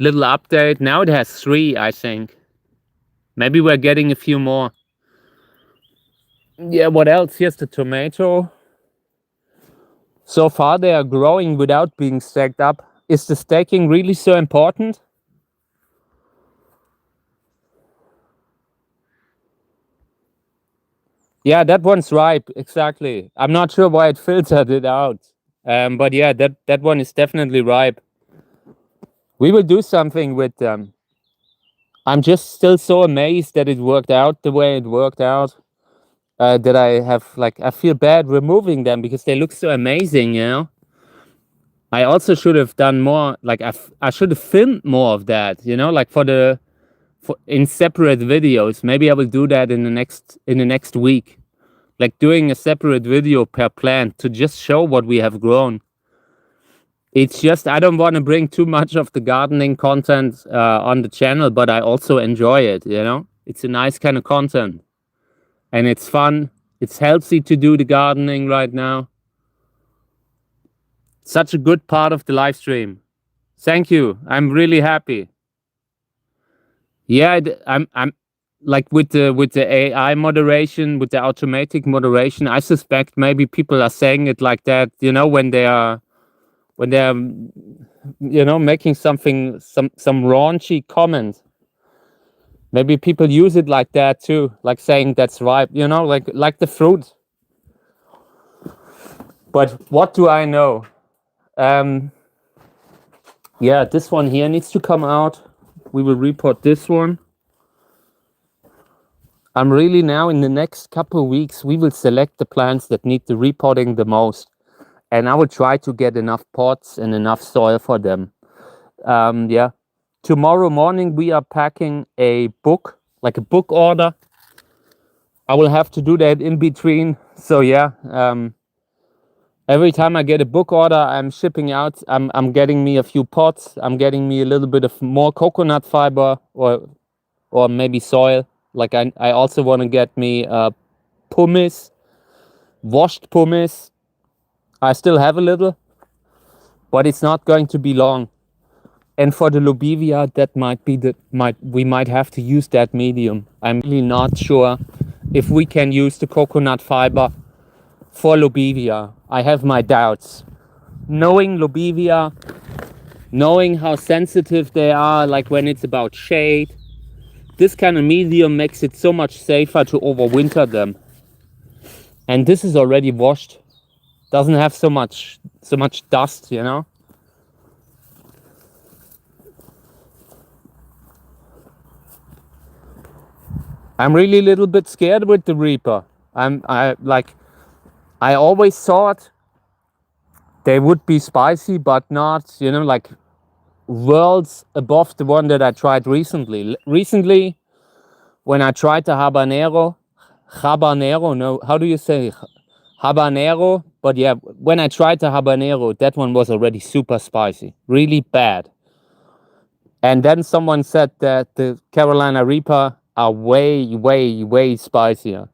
Little update. Now it has 3, I think. Maybe we're getting a few more. Yeah, what else? Here's the tomato. So far they are growing without being stacked up. Is the stacking really so important? Yeah, that one's ripe, exactly. I'm not sure why it filtered it out. But yeah, that one is definitely ripe. We will do something with them. I'm just still so amazed that it worked out the way it worked out. That I feel bad removing them because they look so amazing, you know? I also should have done more, like I should have filmed more of that, you know, like in separate videos. Maybe I will do that in the next week. Like doing a separate video per plant to just show what we have grown. It's just I don't want to bring too much of the gardening content on the channel, but I also enjoy it, you know? It's a nice kind of content. And it's fun. It's healthy to do the gardening right now. Such a good part of the live stream. Thank you. I'm really happy. Yeah, I'm like with the AI moderation, with the automatic moderation, I suspect maybe people are saying it like that, you know, when they're you know, making some raunchy comment. Maybe people use it like that too, like saying that's ripe, you know, like the fruit. But what do I know? Yeah, this one here needs to come out. We will report this one. I'm really now in the next couple of weeks, we will select the plants that need the repotting the most. And I will try to get enough pots and enough soil for them. Yeah. Tomorrow morning, we are packing a book, like a book order. I will have to do that in between. So yeah, every time I get a book order, I'm shipping out. I'm getting me a few pots. I'm getting me a little bit of more coconut fiber or maybe soil. Like I also want to get me pumice, washed pumice. I still have a little, but it's not going to be long. And for the lobivia, that we might have to use that medium. I'm really not sure if we can use the coconut fiber for lobivia. I have my doubts. Knowing lobivia, knowing how sensitive they are, like when it's about shade, this kind of medium makes it so much safer to overwinter them. And this is already washed. Doesn't have so much dust, you know. I'm really a little bit scared with the Reaper. I always thought they would be spicy, but not, you know, like worlds above the one that I tried recently. Recently, when I tried the habanero, no, how do you say habanero? But yeah, when I tried the habanero, that one was already super spicy, really bad. And then someone said that the Carolina Reaper are way, way, way spicier.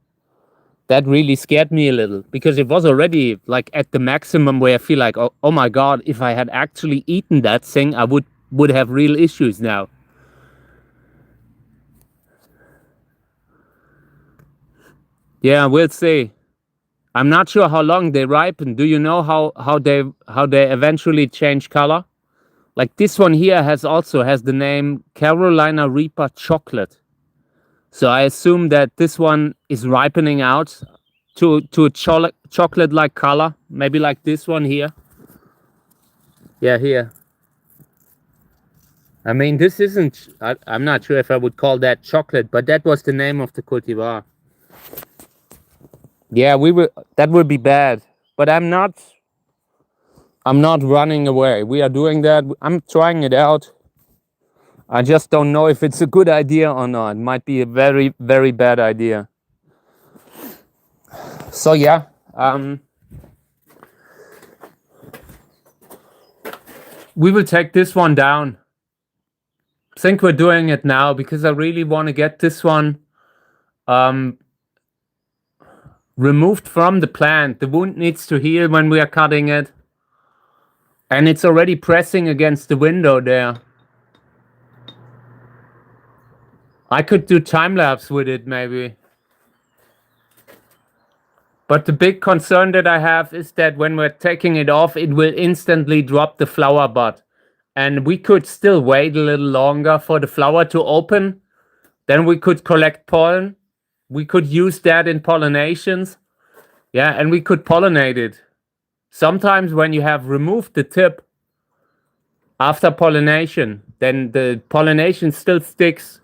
That really scared me a little because it was already like at the maximum where I feel like, oh my God, if I had actually eaten that thing, I would have real issues now. Yeah, we'll see. I'm not sure how long they ripen. Do you know how they eventually change color? Like this one here has the name Carolina Reaper Chocolate. So I assume that this one is ripening out to a chocolate-like color, maybe like this one here. Yeah, here. I mean, this isn't. I'm not sure if I would call that chocolate, but that was the name of the cultivar. Yeah, we will. That would be bad, but I'm not. I'm not running away. We are doing that. I'm trying it out. I just don't know if it's a good idea or not. It might be a very, very bad idea. So yeah, we will take this one down. I think we're doing it now because I really want to get this one removed from the plant. The wound needs to heal when we are cutting it. And it's already pressing against the window there. I could do time lapse with it maybe. But the big concern that I have is that when we're taking it off, it will instantly drop the flower bud. And we could still wait a little longer for the flower to open. Then we could collect pollen. We could use that in pollinations. Yeah, and we could pollinate it. Sometimes when you have removed the tip after pollination, then the pollination still sticks.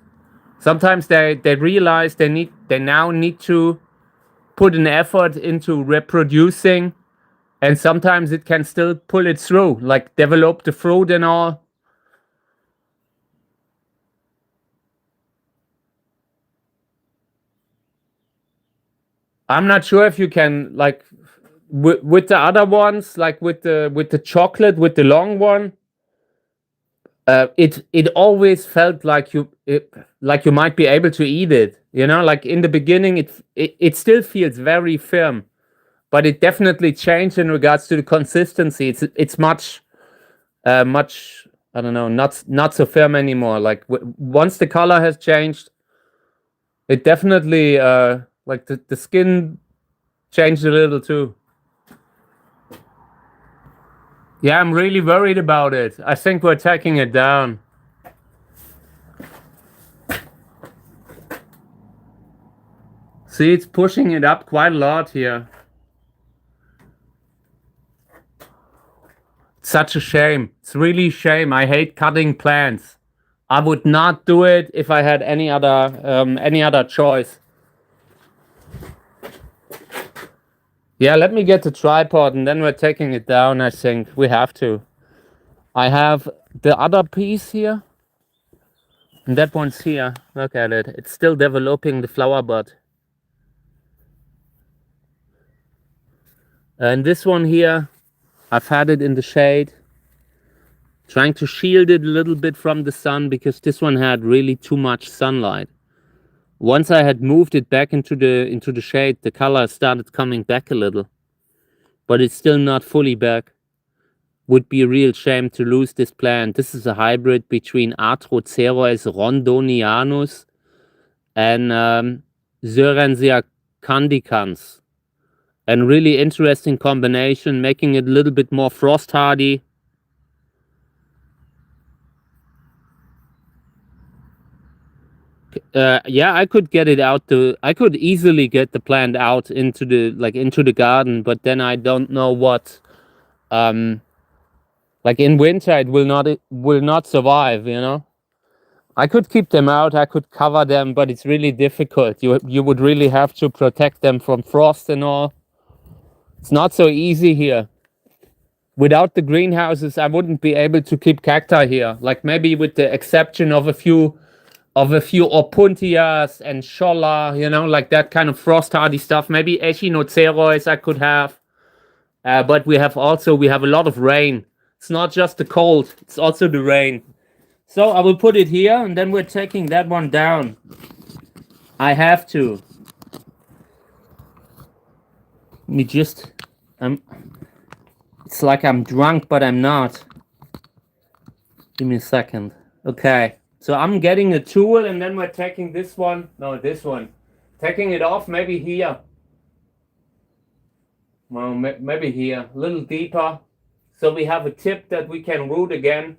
Sometimes they realize they now need to put an effort into reproducing, and sometimes it can still pull it through, like develop the fruit and all. I'm not sure if you can, like, with the other ones, like with the chocolate, with the long one. It always felt like you might be able to eat it. You know, like in the beginning, it still feels very firm, but it definitely changed in regards to the consistency. It's much much, I don't know, not so firm anymore. Like once the color has changed, it definitely like the skin changed a little too. Yeah, I'm really worried about it. I think we're taking it down. See, it's pushing it up quite a lot here. It's such a shame. It's really a shame. I hate cutting plants. I would not do it if I had any other choice. Yeah, let me get the tripod and then we're taking it down. I think we have to. I have the other piece here, and that one's here. Look at it. It's still developing the flower bud. And this one here, I've had it in the shade, trying to shield it a little bit from the sun because this one had really too much sunlight. Once I had moved it back into the shade, the color started coming back a little, but it's still not fully back. Would be a real shame to lose this plant. This is a hybrid between Atrocereus rondonianus and Zerenzia candicans. And really interesting combination, making it a little bit more frost hardy. Yeah, I could get it out I could easily get the plant out into the garden, but then I don't know what like in winter it will not survive, you know. I could keep them out, I could cover them, but it's really difficult. You would really have to protect them from frost and all. It's not so easy here. Without the greenhouses, I wouldn't be able to keep cacti here. Like maybe with the exception of a few Opuntias and Scholla, you know, like that kind of frost hardy stuff. Maybe Echinocereus I could have. But we have a lot of rain. It's not just the cold, it's also the rain. So I will put it here and then we're taking that one down. I have to. Let me just, it's like I'm drunk, but I'm not. Give me a second. Okay. So I'm getting a tool and then we're taking this one. No, this one. Taking it off maybe here. Well, maybe here. A little deeper. So we have a tip that we can root again.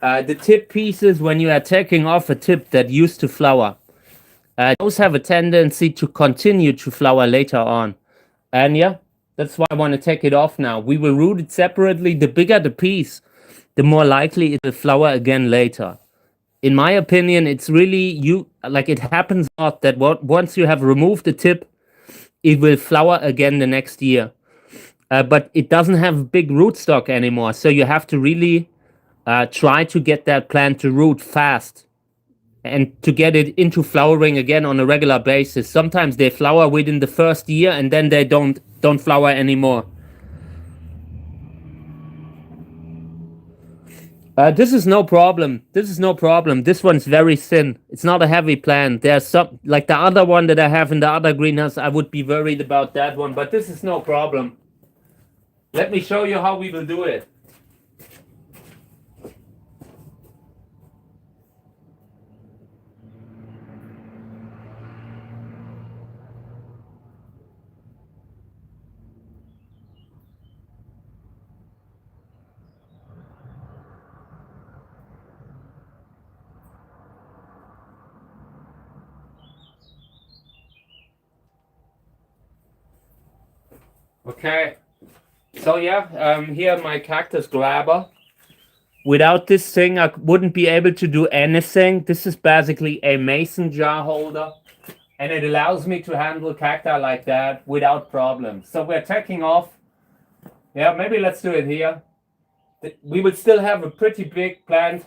The tip pieces, when you are taking off a tip that used to flower, those have a tendency to continue to flower later on. And yeah, that's why I want to take it off now. We will root it separately. The bigger the piece, the more likely it will flower again later. In my opinion, it's really it happens a lot that once you have removed the tip, it will flower again the next year. But it doesn't have big rootstock anymore. So you have to really try to get that plant to root fast and to get it into flowering again on a regular basis. Sometimes they flower within the first year and then they don't flower anymore. This is no problem. This one's very thin. It's not a heavy plant. There's some, like the other one that I have in the other greenhouse, I would be worried about that one, but this is no problem. Let me show you how we will do it. Okay. So yeah, here my cactus grabber. Without this thing, I wouldn't be able to do anything. This is basically a mason jar holder, and it allows me to handle cacti like that without problem. So we're taking off. Yeah, maybe let's do it here. We will still have a pretty big plant,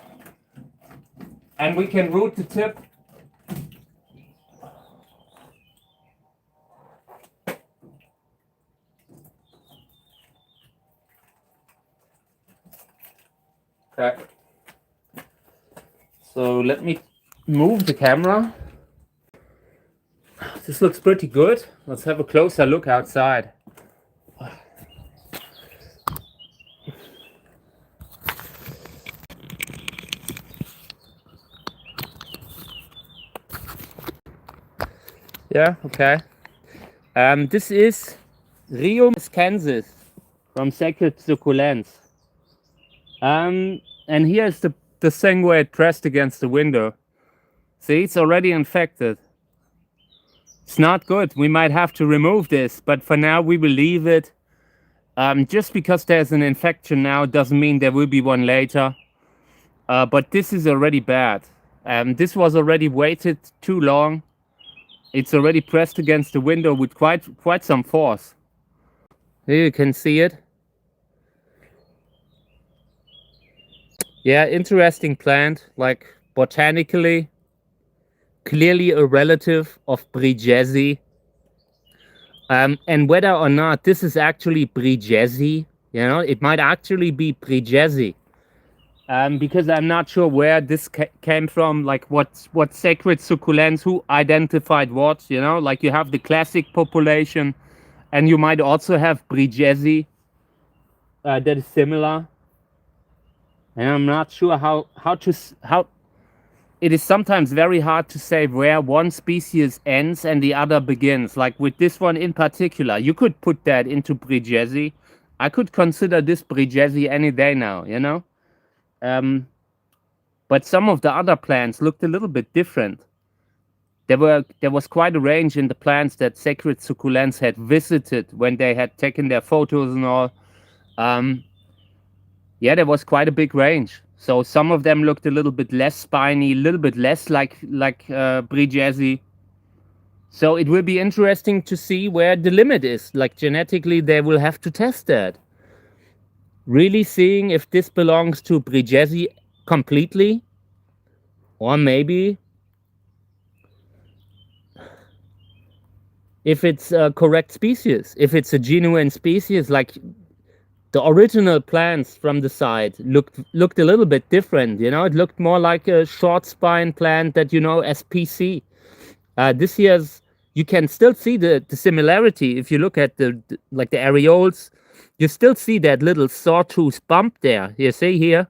and we can root the tip. Okay. So let me move the camera. This looks pretty good. Let's have a closer look outside. Yeah, okay. This is Rio, Kansas, from Sacred Succulents. And here's the thing where it pressed against the window. See, it's already infected. It's not good. We might have to remove this, but for now we will leave it. Just because there's an infection now doesn't mean there will be one later. But this is already bad. This was already waited too long. It's already pressed against the window with quite some force. Here you can see it. Yeah, interesting plant, like botanically, clearly a relative of Brigesi. And whether or not this is actually Brigesi, you know, it might actually be Brigesi. Because I'm not sure where this came from, like what sacred succulents, who identified what, you know, like you have the classic population, and you might also have Brigesi that is similar. And I'm not sure how it is sometimes very hard to say where one species ends and the other begins. Like with this one in particular, you could put that into Brigesi. I could consider this Brigesi any day now, you know. But some of the other plants looked a little bit different. There was quite a range in the plants that Sacred Succulents had visited when they had taken their photos and all. Yeah, there was quite a big range. So some of them looked a little bit less spiny, a little bit less like Brigesi. So it will be interesting to see where the limit is. Like genetically, they will have to test that. Really seeing if this belongs to Brigesi completely, or maybe if it's a correct species, if it's a genuine species, like the original plants from the side looked a little bit different, you know. It looked more like a short spine plant that, you know, SPC. This year's, you can still see the similarity. If you look at the areoles, you still see that little sawtooth bump there. You see here.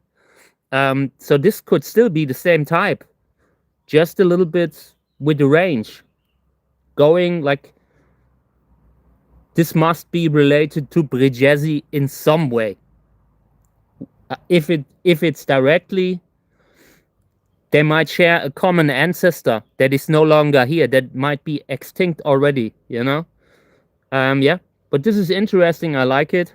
So this could still be the same type, just a little bit with the range going like. This must be related to Brigesi in some way. If it's directly, they might share a common ancestor that is no longer here, that might be extinct already, you know. Yeah, but this is interesting. I like it,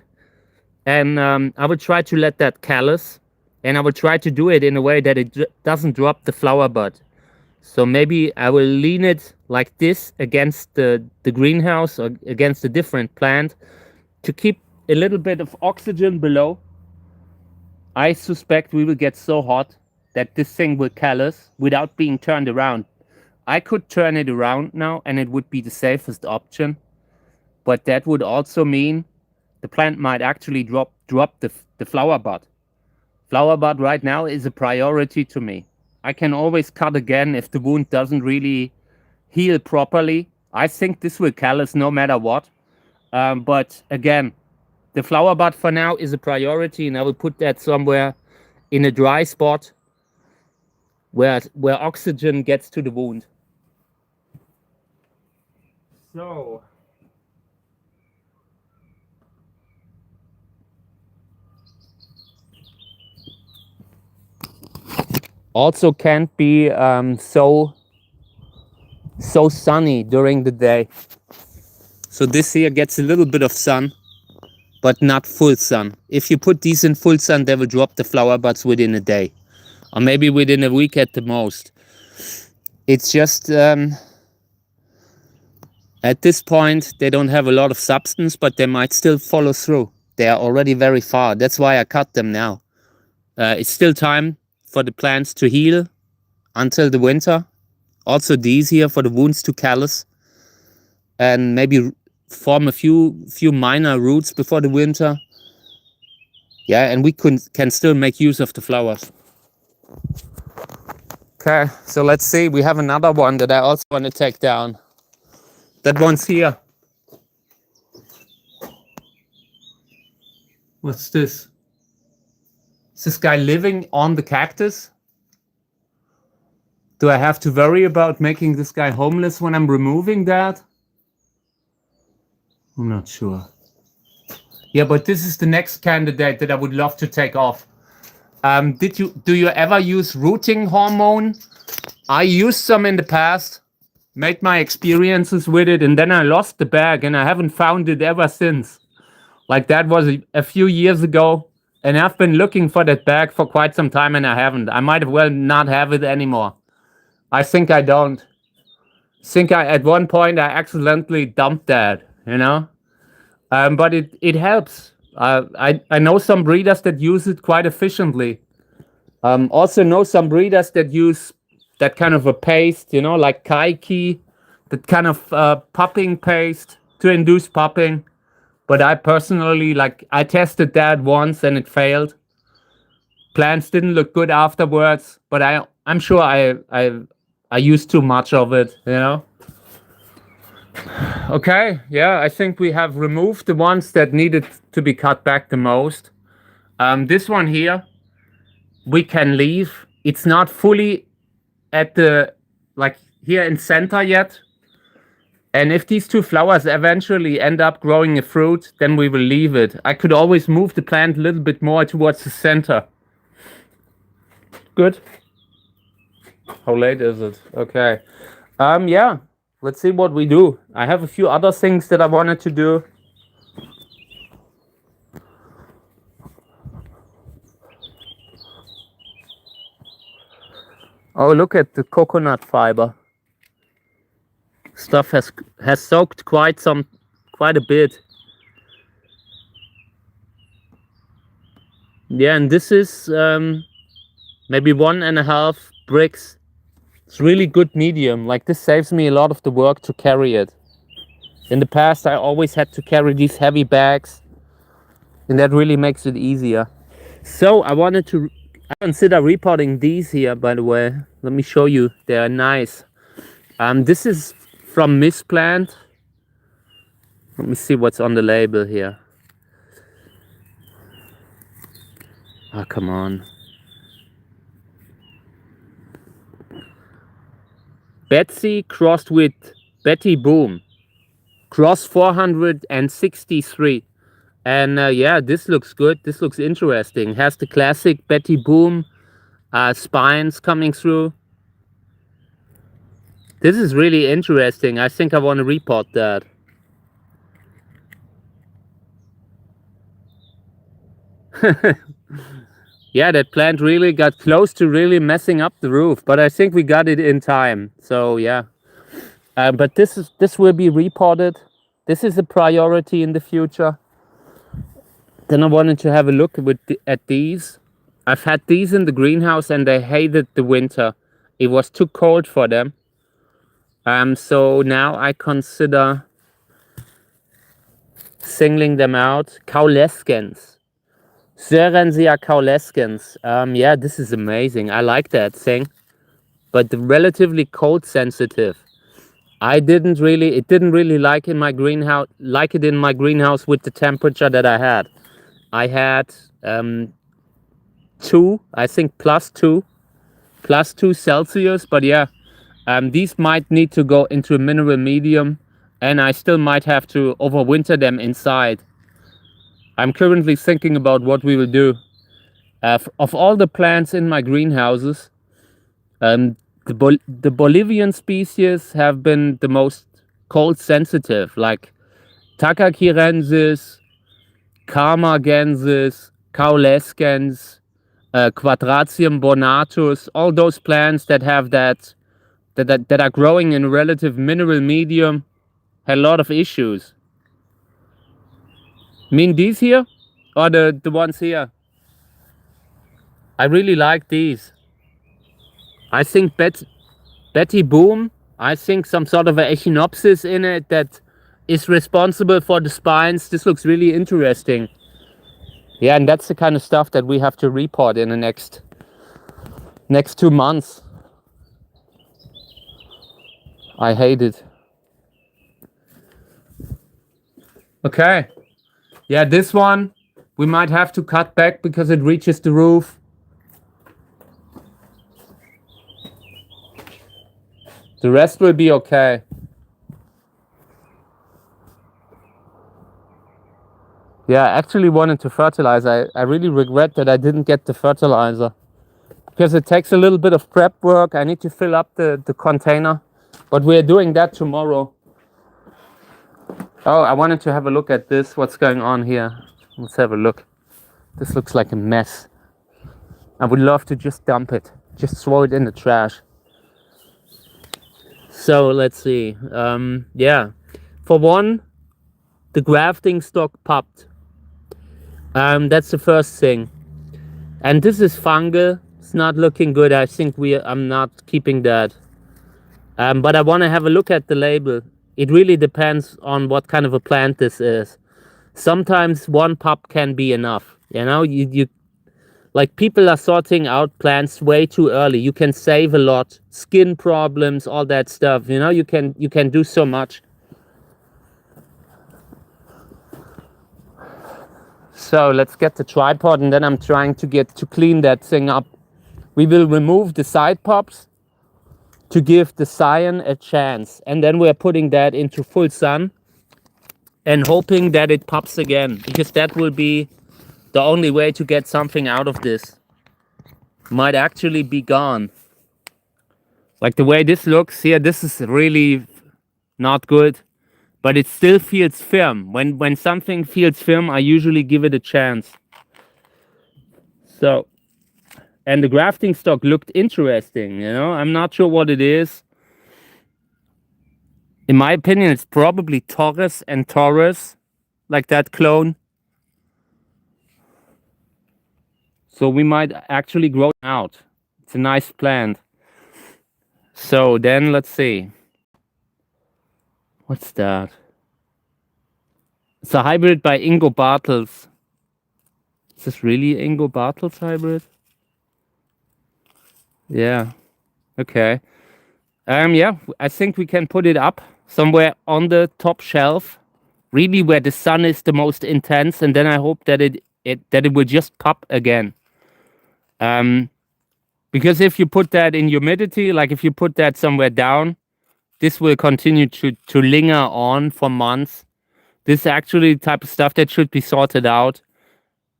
and I will try to let that callus, and I will try to do it in a way that it doesn't drop the flower bud. So maybe I will lean it like this against the greenhouse or against a different plant to keep a little bit of oxygen below. I suspect we will get so hot that this thing will callus without being turned around. I could turn it around now and it would be the safest option. But that would also mean the plant might actually drop the flower bud. Flower bud right now is a priority to me. I can always cut again if the wound doesn't really heal properly. I think this will callus no matter what. But again, the flower bud for now is a priority, and I will put that somewhere in a dry spot where oxygen gets to the wound. So also can't be so sunny during the day. So this here gets a little bit of sun. but not full sun. If you put these in full sun, they will drop the flower buds within a day, or maybe within a week at the most. It's just at this point they don't have a lot of substance, but they might still follow through. They are already very far. That's why I cut them now. It's still time for the plants to heal until the winter. Also these here for the wounds to callus, and maybe form a few minor roots before the winter. Yeah, and we can still make use of the flowers. Okay, so let's see. We have another one that I also want to take down. That one's here. What's this? Is this guy living on the cactus? Do I have to worry about making this guy homeless when I'm removing that? I'm not sure. Yeah, but this is the next candidate that I would love to take off. Do you ever use rooting hormone? I used some in the past, made my experiences with it, and then I lost the bag and I haven't found it ever since. Like that was a few years ago, and I've been looking for that bag for quite some time and I haven't. I might as well not have it anymore. I think I don't. At one point I accidentally dumped that, you know? But it helps. I know some breeders that use it quite efficiently. Also know some breeders that use that kind of a paste, you know, like kaiki, that kind of popping paste to induce popping. But I personally, I tested that once and it failed. Plants didn't look good afterwards, but I'm sure I used too much of it, you know. Okay, yeah, I think we have removed the ones that needed to be cut back the most. This one here, we can leave. It's not fully at the, here in center yet. And if these two flowers eventually end up growing a fruit, then we will leave it. I could always move the plant a little bit more towards the center. Good. How late is it? Okay. Yeah. Let's see what we do. I have a few other things that I wanted to do. Oh, look at the coconut fiber. Stuff has soaked quite a bit. Yeah, and this is maybe 1.5 bricks. It's really good medium. Like this saves me a lot of the work to carry it. In the past, I always had to carry these heavy bags, and that really makes it easier. So I wanted to consider repotting these here, by the way. Let me show you. They are nice. This is from Miss Plant. Let me see what's on the label here. Oh, come on. Betsy crossed with Betty Boom. Cross 463. And yeah, this looks good. This looks interesting. Has the classic Betty Boom spines coming through. This is really interesting. I think I want to repot that. Yeah, that plant really got close to really messing up the roof, but I think we got it in time. So yeah, but this will be repotted. This is a priority in the future. Then I wanted to have a look at these. I've had these in the greenhouse and they hated the winter. It was too cold for them. So now I consider singling them out. Caulescens. Serensia caulescens. Yeah, this is amazing. I like that thing. But relatively cold sensitive. It didn't really like it in my greenhouse with the temperature that I had. I had 2, I think +2 Celsius, but yeah, these might need to go into a mineral medium, and I still might have to overwinter them inside. I'm currently thinking about what we will do. Of all the plants in my greenhouses, the Bolivian species have been the most cold sensitive, like Tacachyrensis, Carmagensis, caulescens, Quadratium bonatus, all those plants that have that are growing in relative mineral medium had a lot of issues. Mean these here or the ones here? I really like these. I think Betty Boom, I think some sort of an echinopsis in it that is responsible for the spines. This looks really interesting. Yeah, and that's the kind of stuff that we have to report in the next 2 months. I hate it. Okay. Yeah, this one we might have to cut back because it reaches the roof. The rest will be okay. Yeah, I actually wanted to fertilize. I really regret that I didn't get the fertilizer because it takes a little bit of prep work. I need to fill up the container, but we're doing that tomorrow. Oh, I wanted to have a look at this. What's going on here? Let's have a look. This looks like a mess. I would love to just dump it. Just throw it in the trash. So let's see. Yeah. For one, the grafting stock popped. That's the first thing. And this is fungal. It's not looking good. I think I'm not keeping that. But I want to have a look at the label. It really depends on what kind of a plant this is. Sometimes one pop can be enough. You know, you like people are sorting out plants way too early. You can save a lot. Skin problems, all that stuff. You know, you can do so much. So let's get the tripod, and then I'm trying to clean that thing up. We will remove the side pops to give the cyan a chance, and then we're putting that into full sun and hoping that it pops again, because that will be the only way to get something out of this. Might actually be gone. Like the way this looks here, this is really not good, but it still feels firm. When something feels firm, I usually give it a chance. So, and the grafting stock looked interesting, you know. I'm not sure what it is. In my opinion, it's probably Taurus and Taurus, like that clone. So we might actually grow out. It's a nice plant. So then let's see. What's that? It's a hybrid by Ingo Bartels. Is this really Ingo Bartels hybrid? Yeah. Okay. Yeah, I think we can put it up somewhere on the top shelf, really where the sun is the most intense, and then I hope that it will just pop again. Because if you put that in humidity, like if you put that somewhere down, this will continue to linger on for months. This is actually the type of stuff that should be sorted out.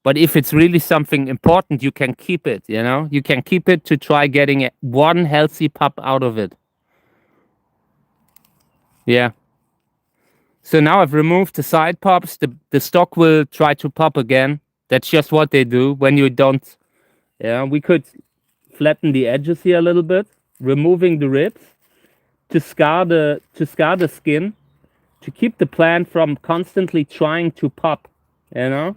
But if it's really something important, you can keep it, you know? You can keep it to try getting one healthy pup out of it. Yeah. So now I've removed the side pops. The stock will try to pop again. That's just what they do when you don't. Yeah, we could flatten the edges here a little bit, removing the ribs to scar the skin, to keep the plant from constantly trying to pop, you know?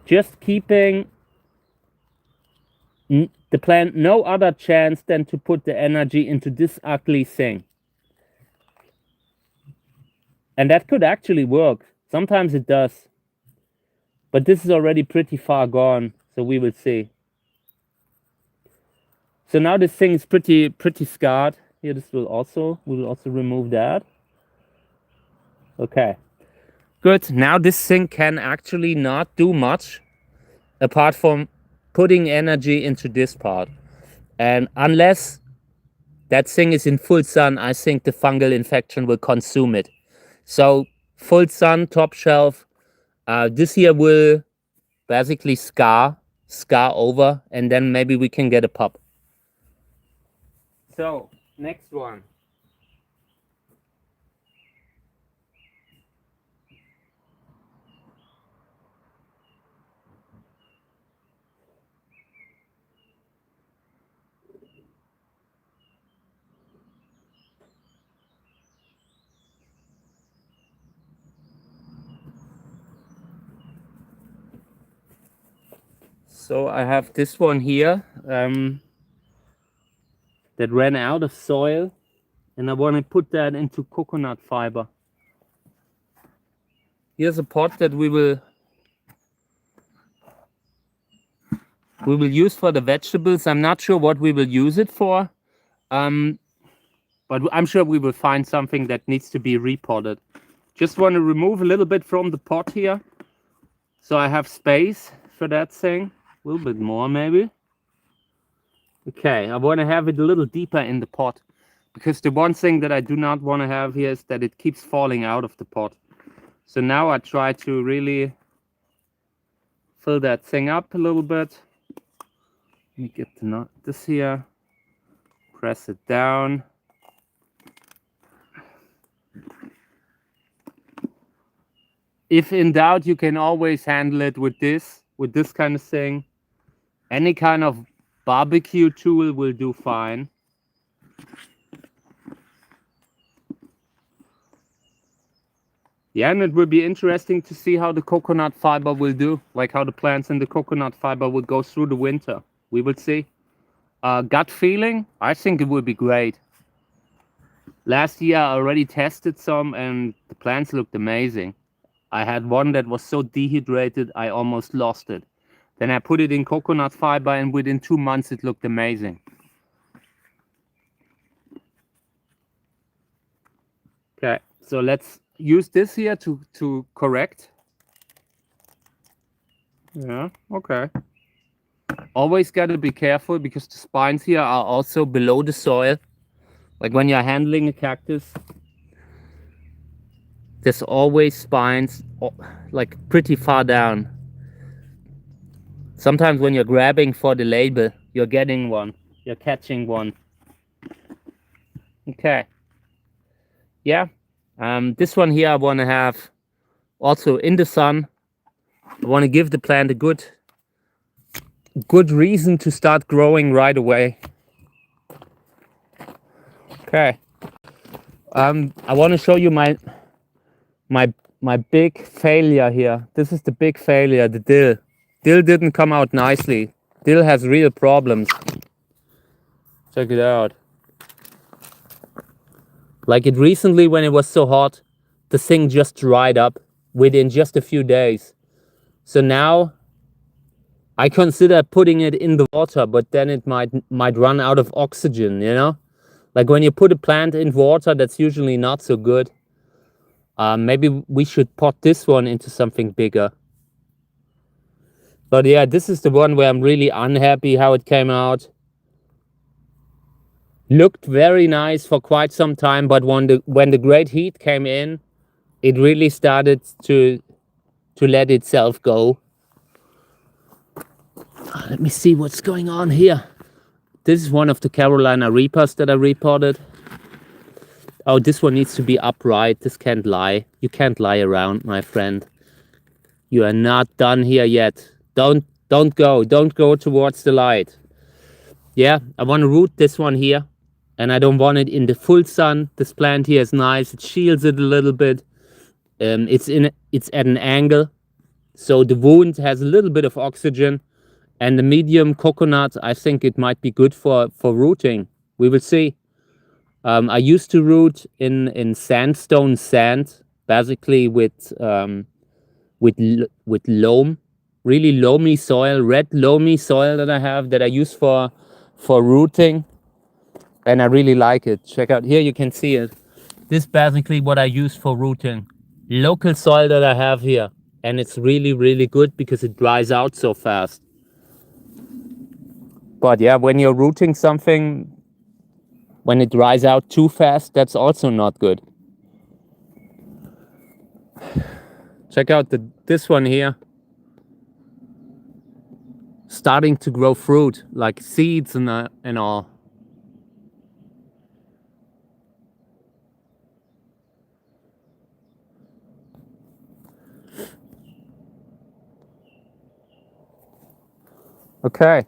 Just keeping the plant no other chance than to put the energy into this ugly thing. And that could actually work. Sometimes it does. But this is already pretty far gone, so we will see. So now this thing is pretty scarred. Here, we will also remove that. Okay. Good. Now this thing can actually not do much apart from putting energy into this part. And unless that thing is in full sun, I think the fungal infection will consume it. So full sun, top shelf. This here will basically scar over, and then maybe we can get a pup. So next one. So I have this one here that ran out of soil, and I want to put that into coconut fiber. Here's a pot that we will use for the vegetables. I'm not sure what we will use it for, but I'm sure we will find something that needs to be repotted. Just want to remove a little bit from the pot here, so I have space for that thing. A little bit more maybe. Okay, I want to have it a little deeper in the pot, because the one thing that I do not want to have here is that it keeps falling out of the pot. So now I try to really fill that thing up a little bit. Let me get this here, press it down. If in doubt, you can always handle it with this kind of thing. Any kind of barbecue tool will do fine. Yeah, and it will be interesting to see how the coconut fiber will do, like how the plants in the coconut fiber will go through the winter. We will see. Gut feeling, I think it will be great. Last year I already tested some and the plants looked amazing. I had one that was so dehydrated I almost lost it. Then I put it in coconut fiber and within 2 months it looked amazing. Okay, so let's use this here to correct. Yeah, okay. Always got to be careful because the spines here are also below the soil. Like when you're handling a cactus, there's always spines like pretty far down. Sometimes when you're grabbing for the label, you're getting one, you're catching one. Okay. Yeah. This one here I want to have also in the sun. I want to give the plant a good reason to start growing right away. Okay. I want to show you my big failure here. This is the big failure, the dill. Dill didn't come out nicely. Dill has real problems. Check it out. Like it recently, when it was so hot, the thing just dried up within just a few days. So now I consider putting it in the water, but then it might run out of oxygen, you know? Like when you put a plant in water, that's usually not so good. Maybe we should pot this one into something bigger. But yeah, this is the one where I'm really unhappy how it came out. Looked very nice for quite some time, but when the great heat came in, it really started to let itself go. Let me see what's going on here. This is one of the Carolina Reapers that I repotted. Oh, this one needs to be upright. This can't lie. You can't lie around, my friend. You are not done here yet. Don't go towards the light. Yeah, I want to root this one here, and I don't want it in the full sun. This plant here is nice. It shields it a little bit. It's at an angle, so the wound has a little bit of oxygen. And the medium coconut, I think it might be good for rooting. We will see. I used to root in sandstone sand, basically with loam, really loamy soil, red loamy soil that I use for rooting, and I really like it. Check out here, you can see it. This is basically what I use for rooting. Local soil that I have here, and it's really, really good because it dries out so fast. But yeah, when you're rooting something, when it dries out too fast, that's also not good. Check out this one here. Starting to grow fruit, like seeds and all. Okay.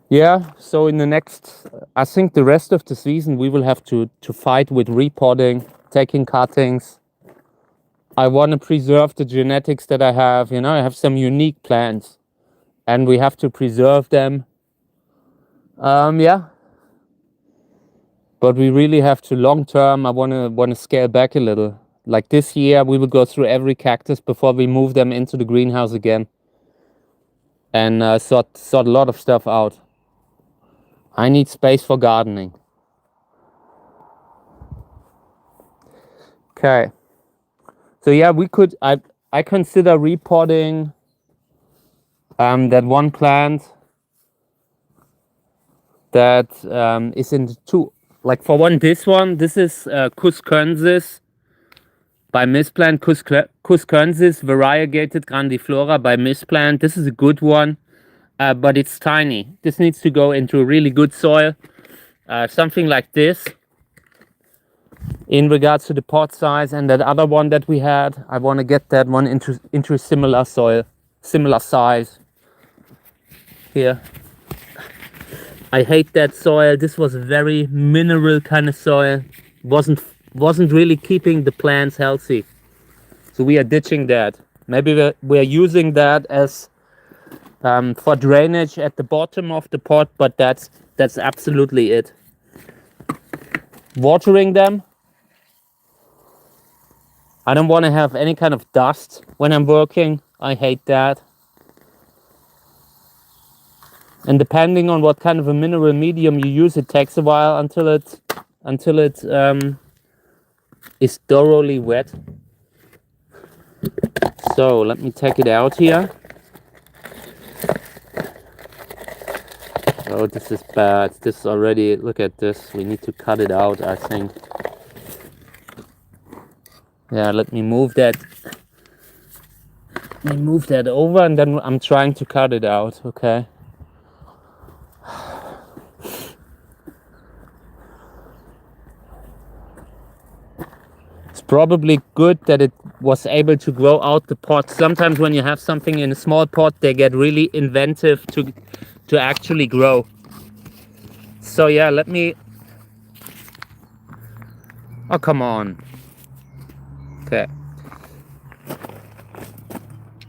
Yeah, so in the next, I think the rest of the season, we will have to fight with repotting, taking cuttings. I want to preserve the genetics that I have. You know, I have some unique plants. and we have to preserve them. Yeah, but we really have to long term. I wanna scale back a little. Like this year, we will go through every cactus before we move them into the greenhouse again, and sort a lot of stuff out. I need space for gardening. Okay. So yeah, we could. I consider repotting that one plant that is in two. Like for one, this one. This is Cactus by Misplant. Cactus variegated grandiflora by Misplant. This is a good one, but it's tiny. This needs to go into a really good soil, something like this. In regards to the pot size, and that other one that we had, I want to get that one into similar soil, similar size. Here, I hate that soil. This was a very mineral kind of soil. Wasn't really keeping the plants healthy. So we are ditching that. Maybe we're using that as for drainage at the bottom of the pot, but that's absolutely it. Watering them. I don't want to have any kind of dust when I'm working. I hate that. And depending on what kind of a mineral medium you use, it takes a while until it is thoroughly wet. So let me take it out here. Oh, this is bad. This is already, look at this. We need to cut it out, I think. Yeah, let me move that. Let me move that over, and then I'm trying to cut it out, okay? It's probably good that it was able to grow out the pot. Sometimes when you have something in a small pot, they get really inventive to actually grow. So yeah, let me... Oh, come on. Okay.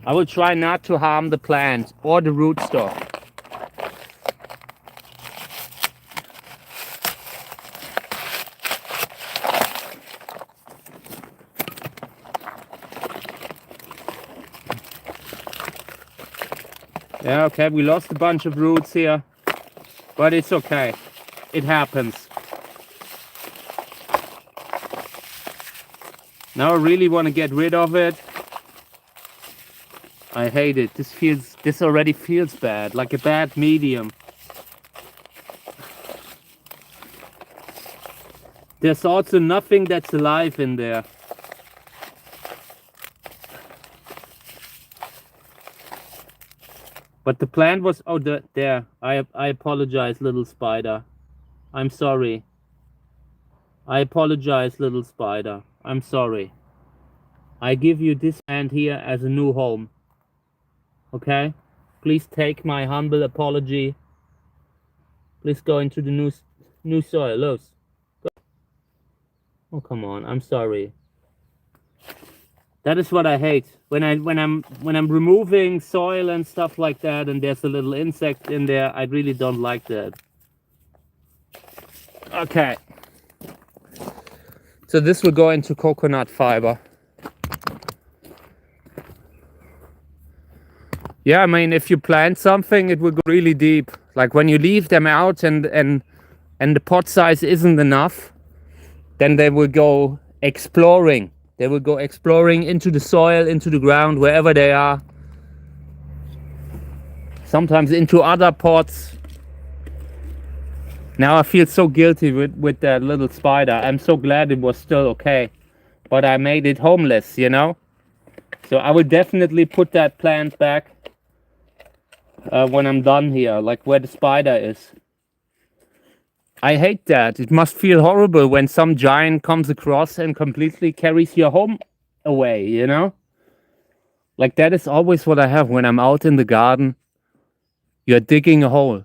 I will try not to harm the plant or the rootstock. Yeah, okay, we lost a bunch of roots here, but it's okay. It happens. Now I really want to get rid of it. I hate it. This already feels bad, like a bad medium. There's also nothing that's alive in there. But the plant was, oh, there. I apologize, little spider. I'm sorry. I apologize, little spider. I'm sorry. I give you this plant here as a new home. Okay? Please take my humble apology. Please go into the new soil. Los. Go. Oh, come on. I'm sorry. That is what I hate. When I'm removing soil and stuff like that, and there's a little insect in there, I really don't like that. Okay. So this will go into coconut fiber. Yeah, I mean, if you plant something, it will go really deep. Like when you leave them out and the pot size isn't enough, then they will go exploring. They will go exploring into the soil, into the ground, wherever they are. Sometimes into other pots. Now I feel so guilty with that little spider. I'm so glad it was still okay. But I made it homeless, you know? So I will definitely put that plant back when I'm done here, like where the spider is. I hate that. It must feel horrible when some giant comes across and completely carries your home away, you know? Like that is always what I have when I'm out in the garden. You're digging a hole.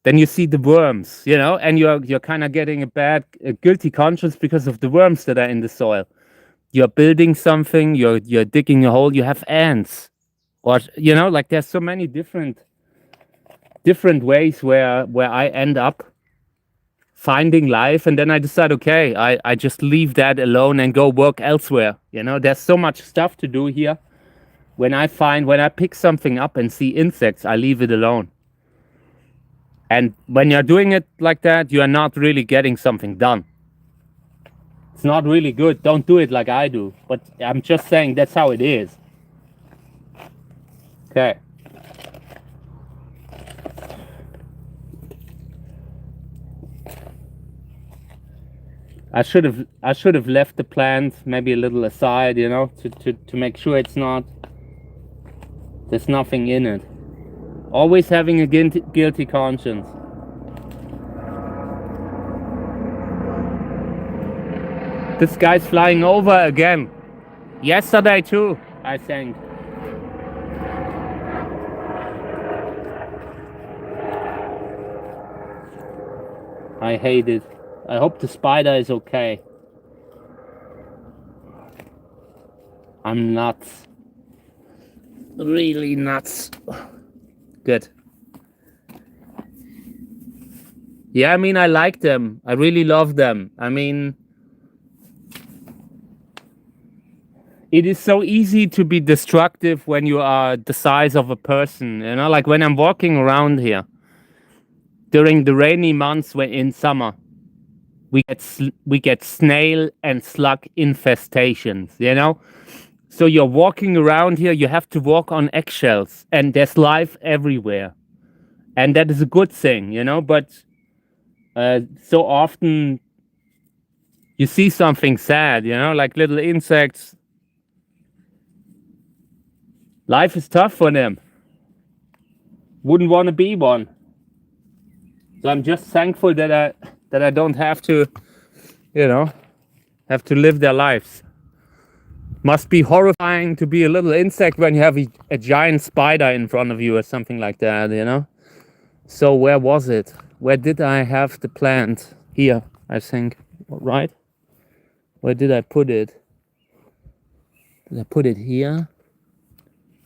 Then you see the worms, you know, and you're kind of getting a guilty conscience because of the worms that are in the soil. You're building something, you're digging a hole, you have ants. Or, you know, like there's so many different ways where I end up finding life, and then I decide, okay, I just leave that alone and go work elsewhere. You know, there's so much stuff to do here. When I pick something up and see insects, I leave it alone. And when you're doing it like that, you are not really getting something done. It's not really good. Don't do it like I do. But I'm just saying that's how it is. Okay. I should have left the plant maybe a little aside, you know, to make sure there's nothing in it. Always having a guilty conscience. This guy's flying over again. Yesterday too, I think. I hate it. I hope the spider is okay. I'm nuts. Really nuts. Good. Yeah, I mean, I like them. I really love them. I mean, it is so easy to be destructive when you are the size of a person. You know, like when I'm walking around here during the rainy months in summer, we get snail and slug infestations, you know? So you're walking around here, you have to walk on eggshells, and there's life everywhere. And that is a good thing, you know? But so often you see something sad, you know, like little insects. Life is tough for them. Wouldn't want to be one. So I'm just thankful that I don't have to, you know, have to live their lives. Must be horrifying to be a little insect when you have a giant spider in front of you or something like that, you know? So where was it? Where did I have the plant? Here, I think, right? Where did I put it? Did I put it here?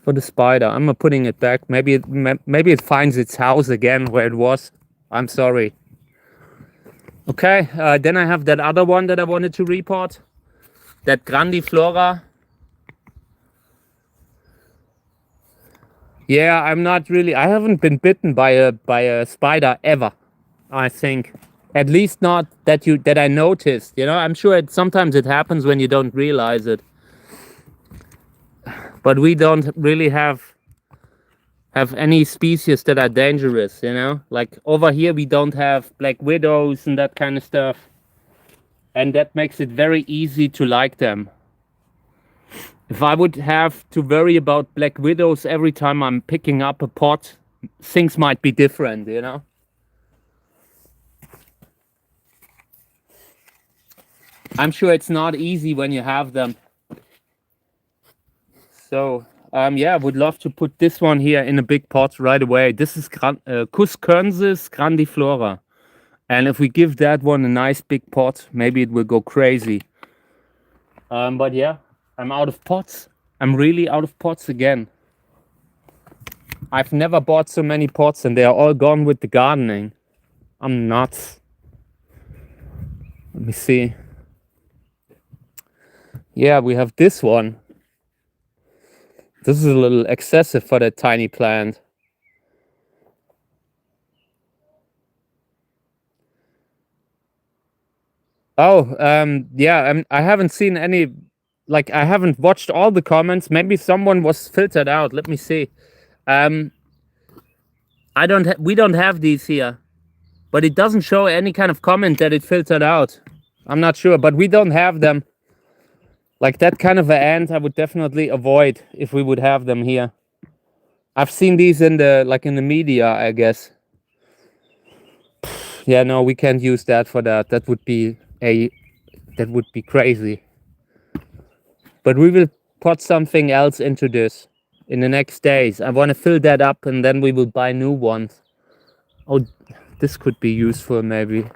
For the spider. I'm not putting it back. Maybe it finds its house again where it was. I'm sorry. Okay, then I have that other one that I wanted to report. That grandiflora. Yeah, I haven't been bitten by a spider ever, I think. At least not that I noticed, you know. I'm sure sometimes it happens when you don't realize it. But we don't really have any species that are dangerous, you know. Like over here we don't have black widows and that kind of stuff. And that makes it very easy to like them. If I would have to worry about black widows every time I'm picking up a pot, things might be different, you know. I'm sure it's not easy when you have them. So, yeah, I would love to put this one here in a big pot right away. This is Cactus grandiflora. And if we give that one a nice big pot, maybe it will go crazy. But yeah, I'm out of pots. I'm really out of pots again. I've never bought so many pots and they are all gone with the gardening. I'm nuts. Let me see. Yeah, we have this one. This is a little excessive for that tiny plant. Oh, yeah, I haven't seen any, like, I haven't watched all the comments. Maybe someone was filtered out. Let me see. We don't have these here, but it doesn't show any kind of comment that it filtered out. I'm not sure, but we don't have them. Like that kind of an ant, I would definitely avoid if we would have them here. I've seen these in the media, I guess. Yeah, no, we can't use that for that. That would be crazy. But we will put something else into this in the next days. I want to fill that up and then we will buy new ones. Oh, this could be useful maybe.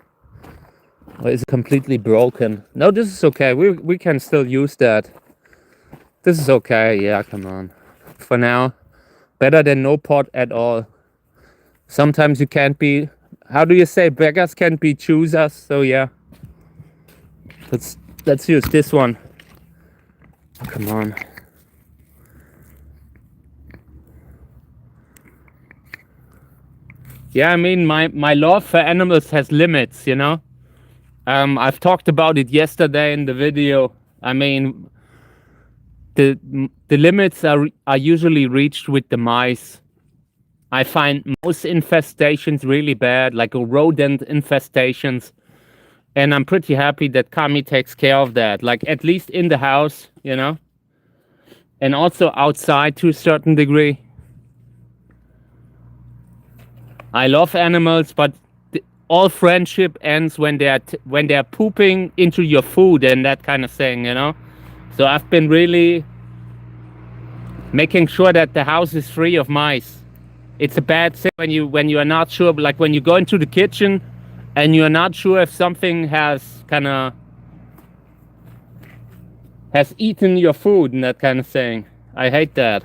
Or is it completely broken? No, this is okay. We can still use that. This is okay. Yeah, come on. For now. Better than no pot at all. Sometimes you can't be, how do you say, beggars can't be choosers. So yeah, let's use this one. Come on. Yeah, I mean, my love for animals has limits, you know. I've talked about it yesterday in the video. I mean, the limits are usually reached with the mice. I find mouse infestations really bad, like rodent infestations. And I'm pretty happy that Kami takes care of that, like at least in the house, you know, and also outside to a certain degree. I love animals, but all friendship ends when they're pooping into your food and that kind of thing, you know. So I've been really making sure that the house is free of mice. It's a bad thing when you are not sure, like when you go into the kitchen and you are not sure if something has eaten your food and that kind of thing. I hate that.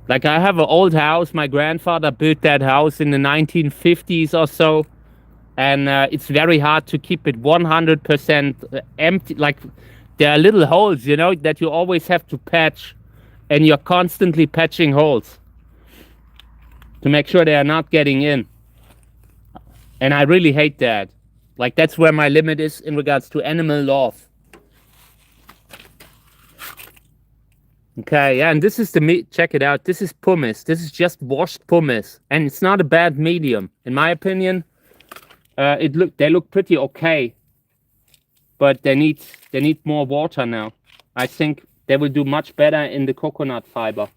Like I have an old house. My grandfather built that house in the 1950s or so. And it's very hard to keep it 100% empty. Like there are little holes, you know, that you always have to patch. And you're constantly patching holes to make sure they are not getting in. And I really hate that. Like that's where my limit is in regards to animal love. Okay, yeah, and this is the meat. Check it out. This is pumice. This is just washed pumice, and it's not a bad medium, in my opinion. They look pretty okay, but they need more water now. I think they will do much better in the coconut fiber.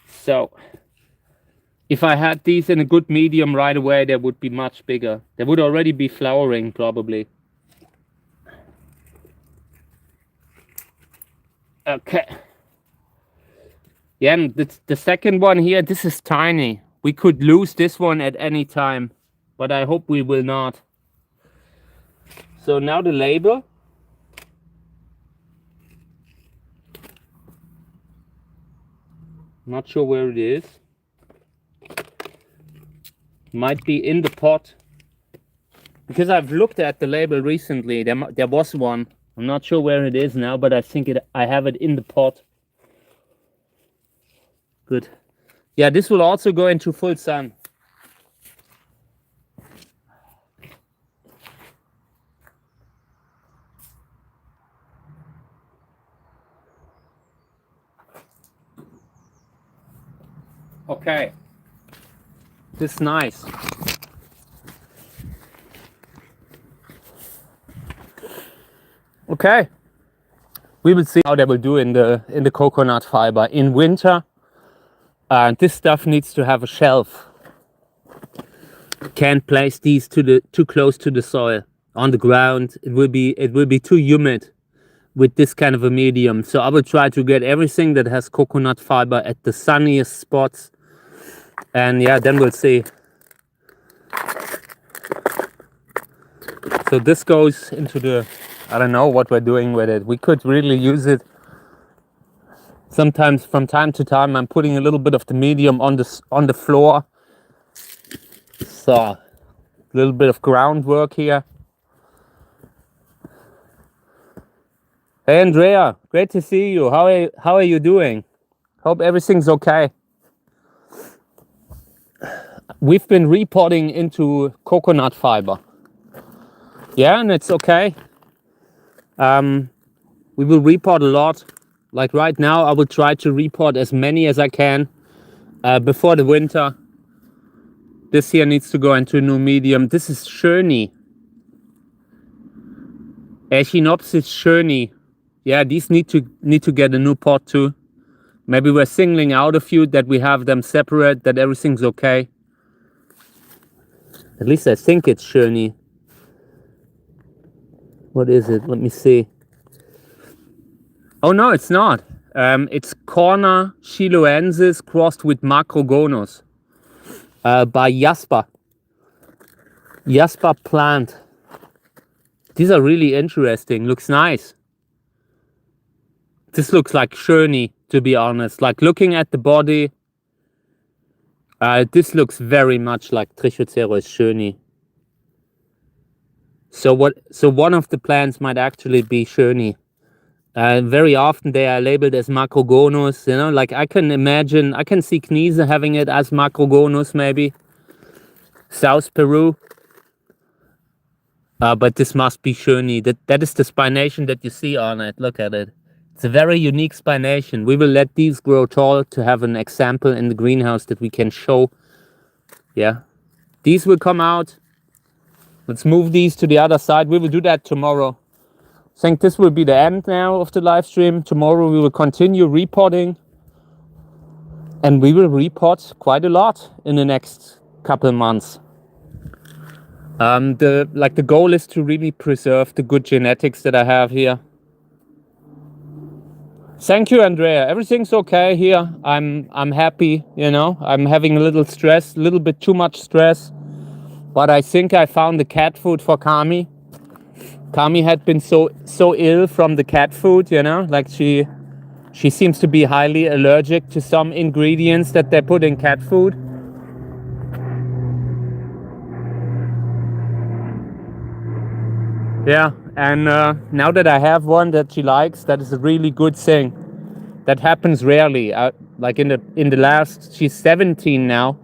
So, if I had these in a good medium right away, they would be much bigger. They would already be flowering probably. Okay. Yeah, and the second one here, this is tiny. We could lose this one at any time, but I hope we will not. So now the label. Not sure where it is. Might be in the pot. Because I've looked at the label recently. There was one. I'm not sure where it is now, but I think I have it in the pot. Good. Yeah, this will also go into full sun. Okay. This is nice. Okay. We will see how they will do in the coconut fiber in winter. This stuff needs to have a shelf. Can't place these too close to the soil on the ground. It will be too humid with this kind of a medium. So I will try to get everything that has coconut fiber at the sunniest spots. And yeah, then we'll see. So this goes into the, I don't know what we're doing with it. We could really use it. Sometimes from time to time I'm putting a little bit of the medium on the floor. So a little bit of groundwork here. Hey Andrea, great to see you. How are you doing? Hope everything's okay. We've been repotting into coconut fiber. Yeah, and it's okay. We will repot a lot. Like right now, I will try to repot as many as I can before the winter. This here needs to go into a new medium. This is Shirney. Echinopsis Shirney. Yeah, these need to get a new pot too. Maybe we're singling out a few that we have them separate, that everything's okay. At least I think it's Shirney. What is it? Let me see. Oh no, it's not. It's Corna chiloensis crossed with Macrogonus by Jasper. Jasper plant. These are really interesting. Looks nice. This looks like Shirney. to be honest. Like looking at the body, this looks very much like Trichocereus schöni. So one of the plants might actually be schöni. Very often they are labeled as macrogonus, you know, like I can see Kniese having it as macrogonus maybe. South Peru. But this must be schöni. That is the spination that you see on it. Look at it. It's a very unique spination. We will let these grow tall to have an example in the greenhouse that we can show. Yeah. These will come out. Let's move these to the other side. We will do that tomorrow. I think this will be the end now of the live stream. Tomorrow we will continue repotting. And we will repot quite a lot in the next couple of months. The goal is to really preserve the good genetics that I have here. Thank you, Andrea. Everything's okay here. I'm happy, you know. I'm having a little stress, a little bit too much stress. But I think I found the cat food for Kami. Kami had been so ill from the cat food, you know, like she seems to be highly allergic to some ingredients that they put in cat food. Yeah, and now that I have one that she likes, that is a really good thing. That happens rarely. Like in the last, she's 17 now,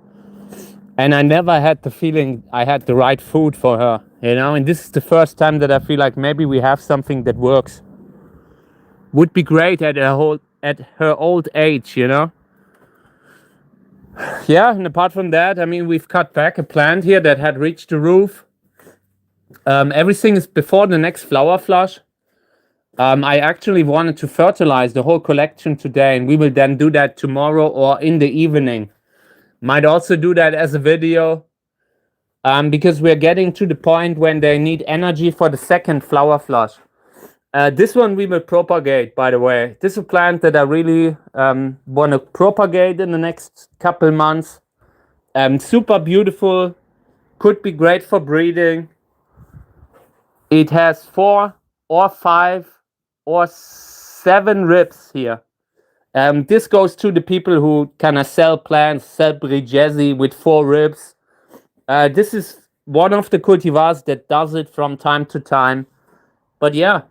and I never had the feeling I had the right food for her, you know. And this is the first time that I feel like maybe we have something that works. Would be great at her old age, you know. Yeah, and apart from that, I mean, we've cut back a plant here that had reached the roof. Everything is before the next flower flush. I actually wanted to fertilize the whole collection today, and we will then do that tomorrow or in the evening. Might also do that as a video, because we're getting to the point when they need energy for the second flower flush. This one we will propagate, by the way. This is a plant that I really want to propagate in the next couple months. Super beautiful, could be great for breeding. It has 4 or 5 or 7 ribs here. This goes to the people who kind of sell plants, sell Brigesi with 4 ribs. This is one of the cultivars that does it from time to time. But yeah,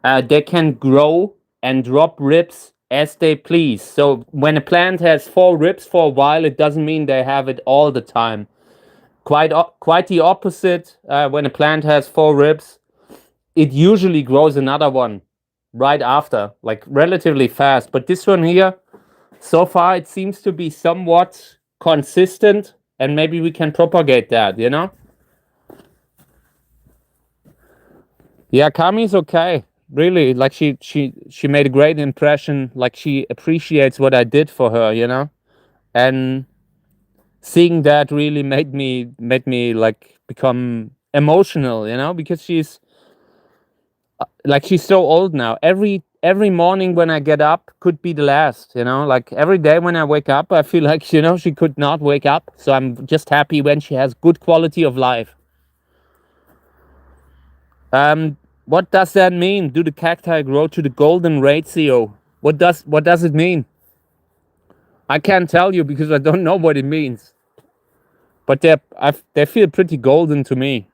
they can grow and drop ribs as they please. So when a plant has 4 ribs for a while, it doesn't mean they have it all the time. Quite the opposite. When a plant has 4 ribs, it usually grows another one right after, like relatively fast. But this one here, so far it seems to be somewhat consistent, and maybe we can propagate that, you know. Yeah, Kami's okay, really. Like she made a great impression. Like she appreciates what I did for her, you know. And seeing that really made me like become emotional, you know, because she's so old now. Every morning when I get up could be the last, you know. Like every day when I wake up, I feel like, you know, she could not wake up. So I'm just happy when she has good quality of life. What does that mean? Do the cacti grow to the golden ratio? What does it mean? I can't tell you because I don't know what it means. But they feel pretty golden to me.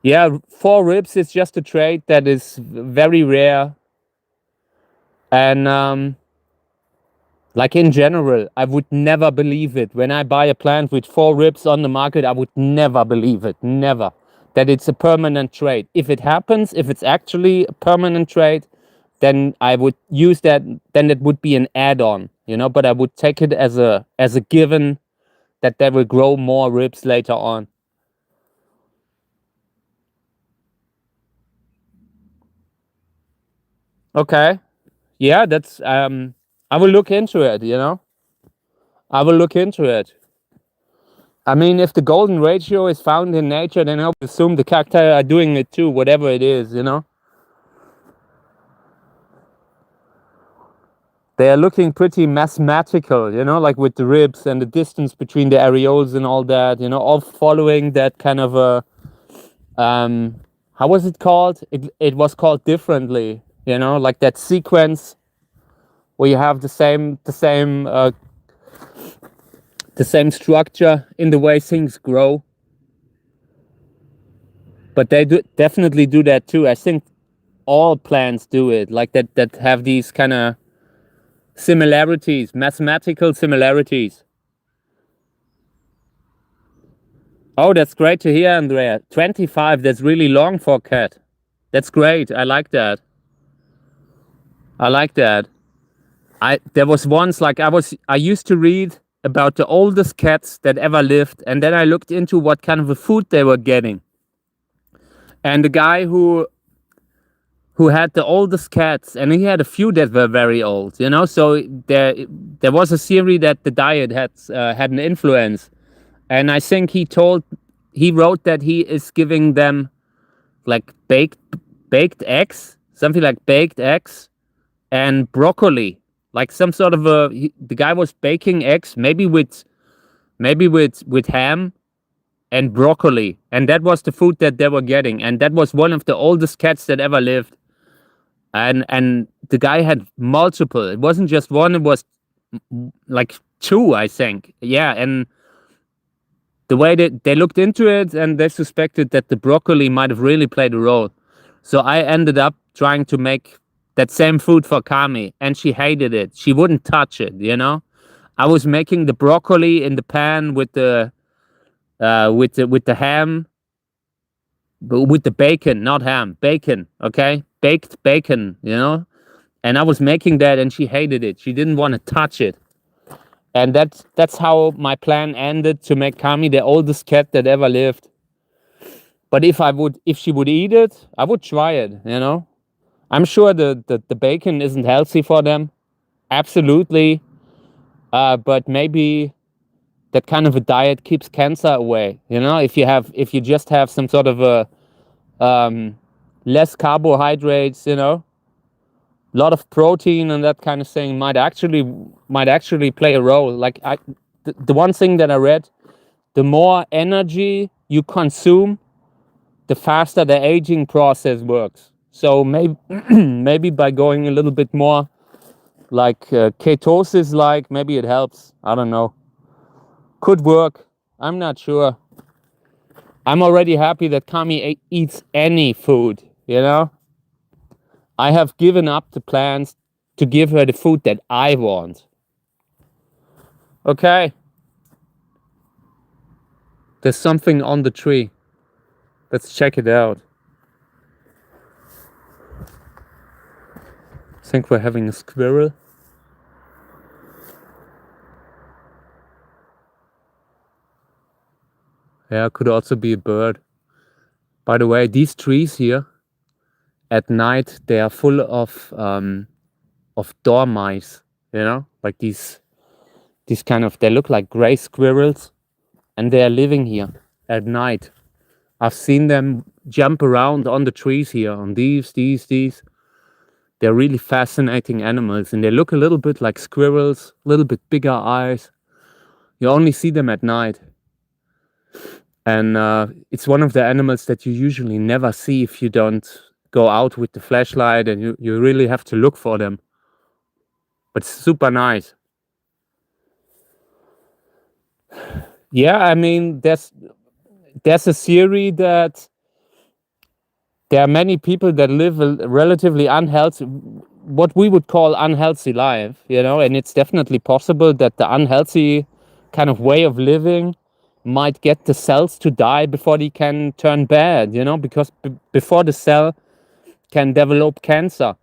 Yeah, 4 ribs is just a trait that is very rare. And like in general, I would never believe it. When I buy a plant with 4 ribs on the market, I would never believe it. Never. That it's a permanent trait. If it happens, if it's actually a permanent trait, then I would use that. Then it would be an add-on, you know. But I would take it as a given that they will grow more ribs later on. Okay. Yeah, that's I will look into it, you know. I will look into it. I mean, if the golden ratio is found in nature, then I would assume the cacti are doing it too, whatever it is, you know. They are looking pretty mathematical, you know, like with the ribs and the distance between the areoles and all that, you know, all following that kind of a how was it called? It was called differently, you know, like that sequence. where you have the same structure in the way things grow. But they definitely do that too. I think all plants do it, like that have these kind of similarities, mathematical similarities. Oh, that's great to hear, Andrea. 25, that's really long for a cat. That's great. I like that. I like that. There was once, like, I used to read about the oldest cats that ever lived, and then I looked into what kind of a food they were getting. And the guy who had the oldest cats, and he had a few that were very old, you know. So there was a theory that the diet had an influence, and I think he wrote that he is giving them like baked eggs, something like baked eggs and broccoli, like some sort of the guy was baking eggs, maybe with ham and broccoli, and that was the food that they were getting, and that was one of the oldest cats that ever lived. And the guy had multiple. It wasn't just one, it was like two, I think. Yeah, and the way that they looked into it, and they suspected that the broccoli might have really played a role. So I ended up trying to make that same food for Kami, and she hated it. She wouldn't touch it, you know. I was making the broccoli in the pan with the ham, but with the bacon, not ham, bacon, okay? Baked bacon, you know? And I was making that, and she hated it. She didn't want to touch it. And that's how my plan ended, to make Kami the oldest cat that ever lived. But if she would eat it, I would try it, you know? I'm sure the bacon isn't healthy for them. Absolutely. But maybe that kind of a diet keeps cancer away, you know? If you just have some sort of a less carbohydrates, you know, a lot of protein and that kind of thing might actually play a role. Like the one thing that I read, the more energy you consume, the faster the aging process works. So maybe by going a little bit more like ketosis, like maybe it helps. I don't know. Could work. I'm not sure. I'm already happy that Kami eats any food, you know? I have given up the plans to give her the food that I want. Okay. There's something on the tree. Let's check it out. I think we're having a squirrel. Yeah, could also be a bird. By the way, these trees here, at night, they are full of dormice, you know, like these kind of, they look like gray squirrels, and they are living here at night. I've seen them jump around on the trees here, on these. They're really fascinating animals, and they look a little bit like squirrels, a little bit bigger eyes. You only see them at night. And it's one of the animals that you usually never see if you don't go out with the flashlight, and you really have to look for them. But it's super nice. Yeah, I mean, there's a theory that there are many people that live a relatively unhealthy, what we would call unhealthy life, you know, and it's definitely possible that the unhealthy kind of way of living might get the cells to die before they can turn bad, you know, because before the cell can develop cancer.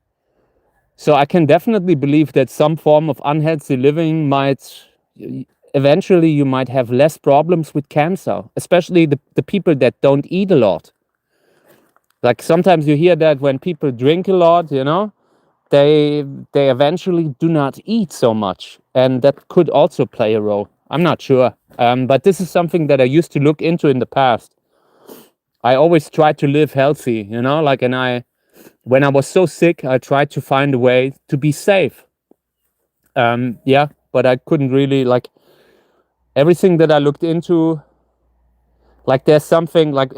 So I can definitely believe that some form of unhealthy living might, eventually you might have less problems with cancer, especially the people that don't eat a lot. Like sometimes you hear that when people drink a lot, you know, they eventually do not eat so much, and that could also play a role. I'm not sure, but this is something that I used to look into in the past. I always tried to live healthy, you know, like, and when I was so sick, I tried to find a way to be safe. Yeah, but I couldn't really, like, everything that I looked into, like, there's something like,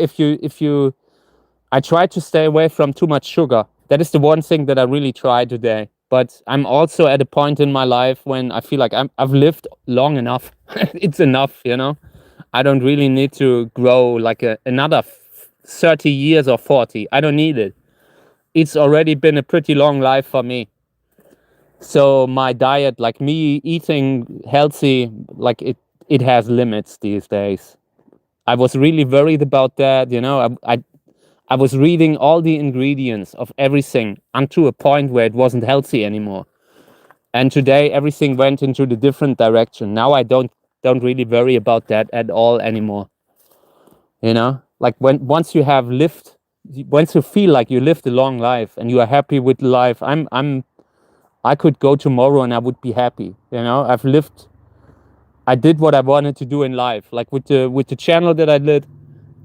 I try to stay away from too much sugar. That is the one thing that I really try today. but I'm also at a point in my life when I feel like I've lived long enough. It's enough, you know. I don't really need to grow like another 30 years or 40. I don't need it. It's already been a pretty long life for me. So my diet, like me eating healthy, like it has limits these days. I was really worried about that, you know. I was reading all the ingredients of everything unto a point where it wasn't healthy anymore. And today everything went into the different direction. Now I don't really worry about that at all anymore. You know, like once you have lived, once you feel like you lived a long life and you are happy with life, I could go tomorrow and I would be happy. You know, I did what I wanted to do in life. Like with the channel that I did,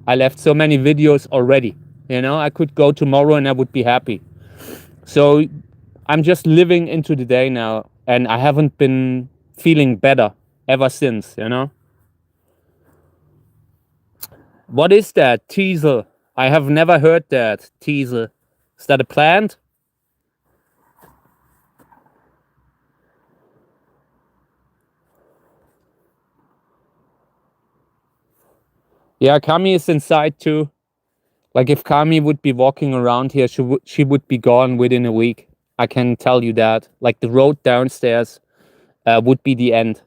I left so many videos already. You know, I could go tomorrow and I would be happy. So I'm just living into the day now, and I haven't been feeling better ever since, you know. What is that? Teasel. I have never heard that. Teasel. Is that a plant? Yeah, Kami is inside too. Like if Kami would be walking around here, she would be gone within a week. I can tell you that. Like the road downstairs would be the end.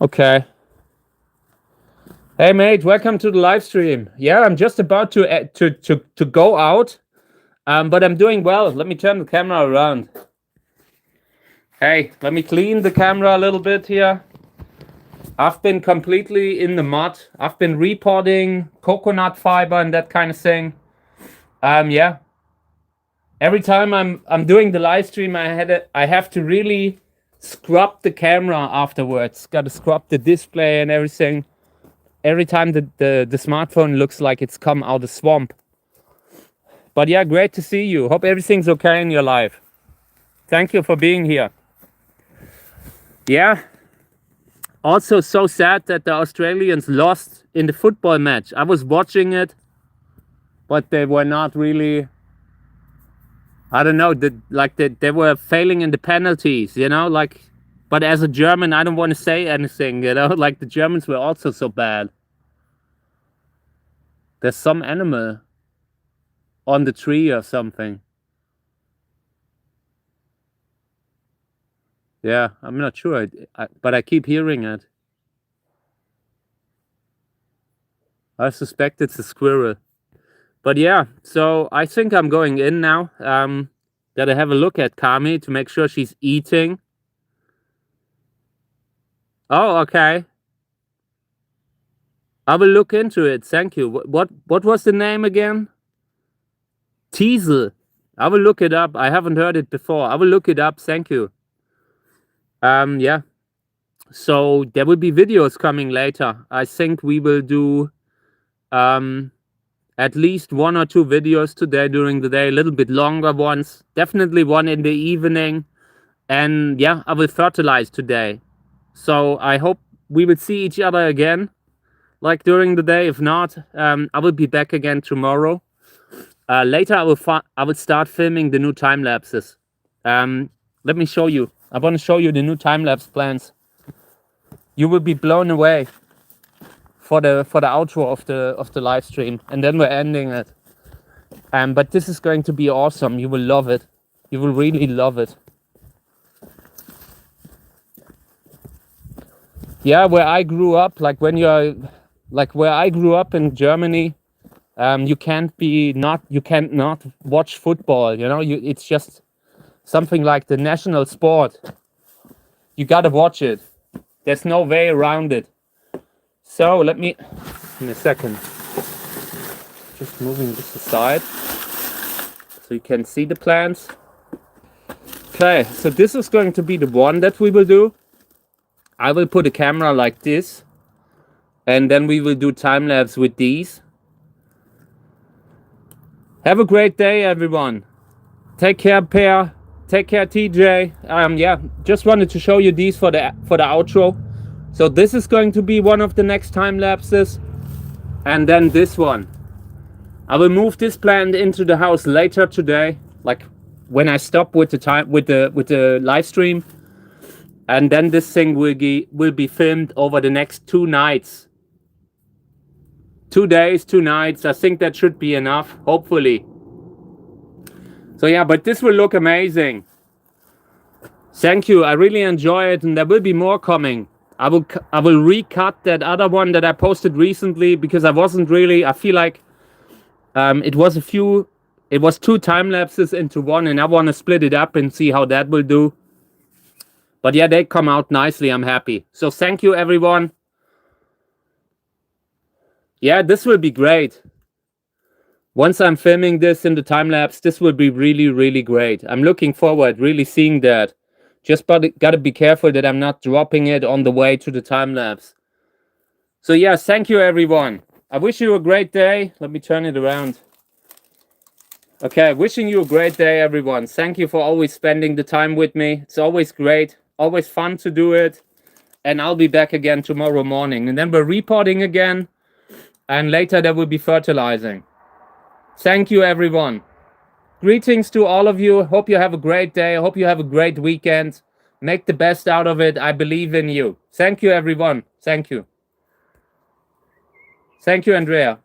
Okay. Hey mate, welcome to the live stream. Yeah, I'm just about to go out, but I'm doing well. Let me turn the camera around. Hey, let me clean the camera a little bit here. I've been completely in the mud. I've been repotting coconut fiber and that kind of thing. Yeah. Every time I'm doing the live stream, I have to really scrub the camera afterwards. Got to scrub the display and everything. Every time the smartphone looks like it's come out of the swamp. But yeah, great to see you. Hope everything's okay in your life. Thank you for being here. Yeah. Also so sad that the Australians lost in the football match. I was watching it, but they were not really, I don't know, they were failing in the penalties, you know, like, but as a German, I don't want to say anything, you know, like the Germans were also so bad. There's some animal on the tree or something. Yeah, I'm not sure, but I keep hearing it. I suspect it's a squirrel. But yeah, so I think I'm going in now. Gotta have a look at Kami to make sure she's eating. Oh, okay. I will look into it. Thank you. What was the name again? Teasel. I will look it up. I haven't heard it before. I will look it up. Thank you. Yeah. So there will be videos coming later. I think we will do at least 1 or 2 videos today during the day, a little bit longer ones. Definitely one in the evening. And yeah, I will fertilize today. So I hope we will see each other again, like during the day. If not, I will be back again tomorrow. Later, I will start filming the new time lapses. Let me show you. I want to show you the new time lapse plans. You will be blown away for the outro of the live stream, and then we're ending it. But this is going to be awesome. You will love it. You will really love it. Yeah, where I grew up, like where I grew up in Germany, you can't not watch football. You know, it's just something like the national sport. You gotta watch it. There's no way around it. So let me, in a second, just moving this aside so you can see the plants. Okay, so this is going to be the one that we will do. I will put a camera like this, and then we will do time lapse with these. Have a great day, everyone. Take care, Per. Take care, TJ. Yeah, just wanted to show you these for the outro. So this is going to be one of the next time lapses, and then this one. I will move this plant into the house later today, like when I stop with the live stream, and then this thing will be filmed over the next 2 nights. 2 days, 2 nights. I think that should be enough, hopefully. So yeah, but this will look amazing. Thank you. I really enjoy it, and there will be more coming. I will recut that other one that I posted recently because I wasn't really. I feel like it was 2 time lapses into one, and I want to split it up and see how that will do. But yeah, they come out nicely. I'm happy. So thank you, everyone. Yeah, this will be great. Once I'm filming this in the time lapse, this will be really, really great. I'm looking forward really seeing that. Just gotta be careful that I'm not dropping it on the way to the time lapse. So yeah, thank you, everyone. I wish you a great day. Let me turn it around. Okay, wishing you a great day, everyone. Thank you for always spending the time with me. It's always great, always fun to do it. And I'll be back again tomorrow morning. And then we're repotting again. And later there will be fertilizing. Thank you, everyone. Greetings to all of you. Hope you have a great day. Hope you have a great weekend. Make the best out of it. I believe in you. Thank you, everyone. Thank you. Thank you, Andrea.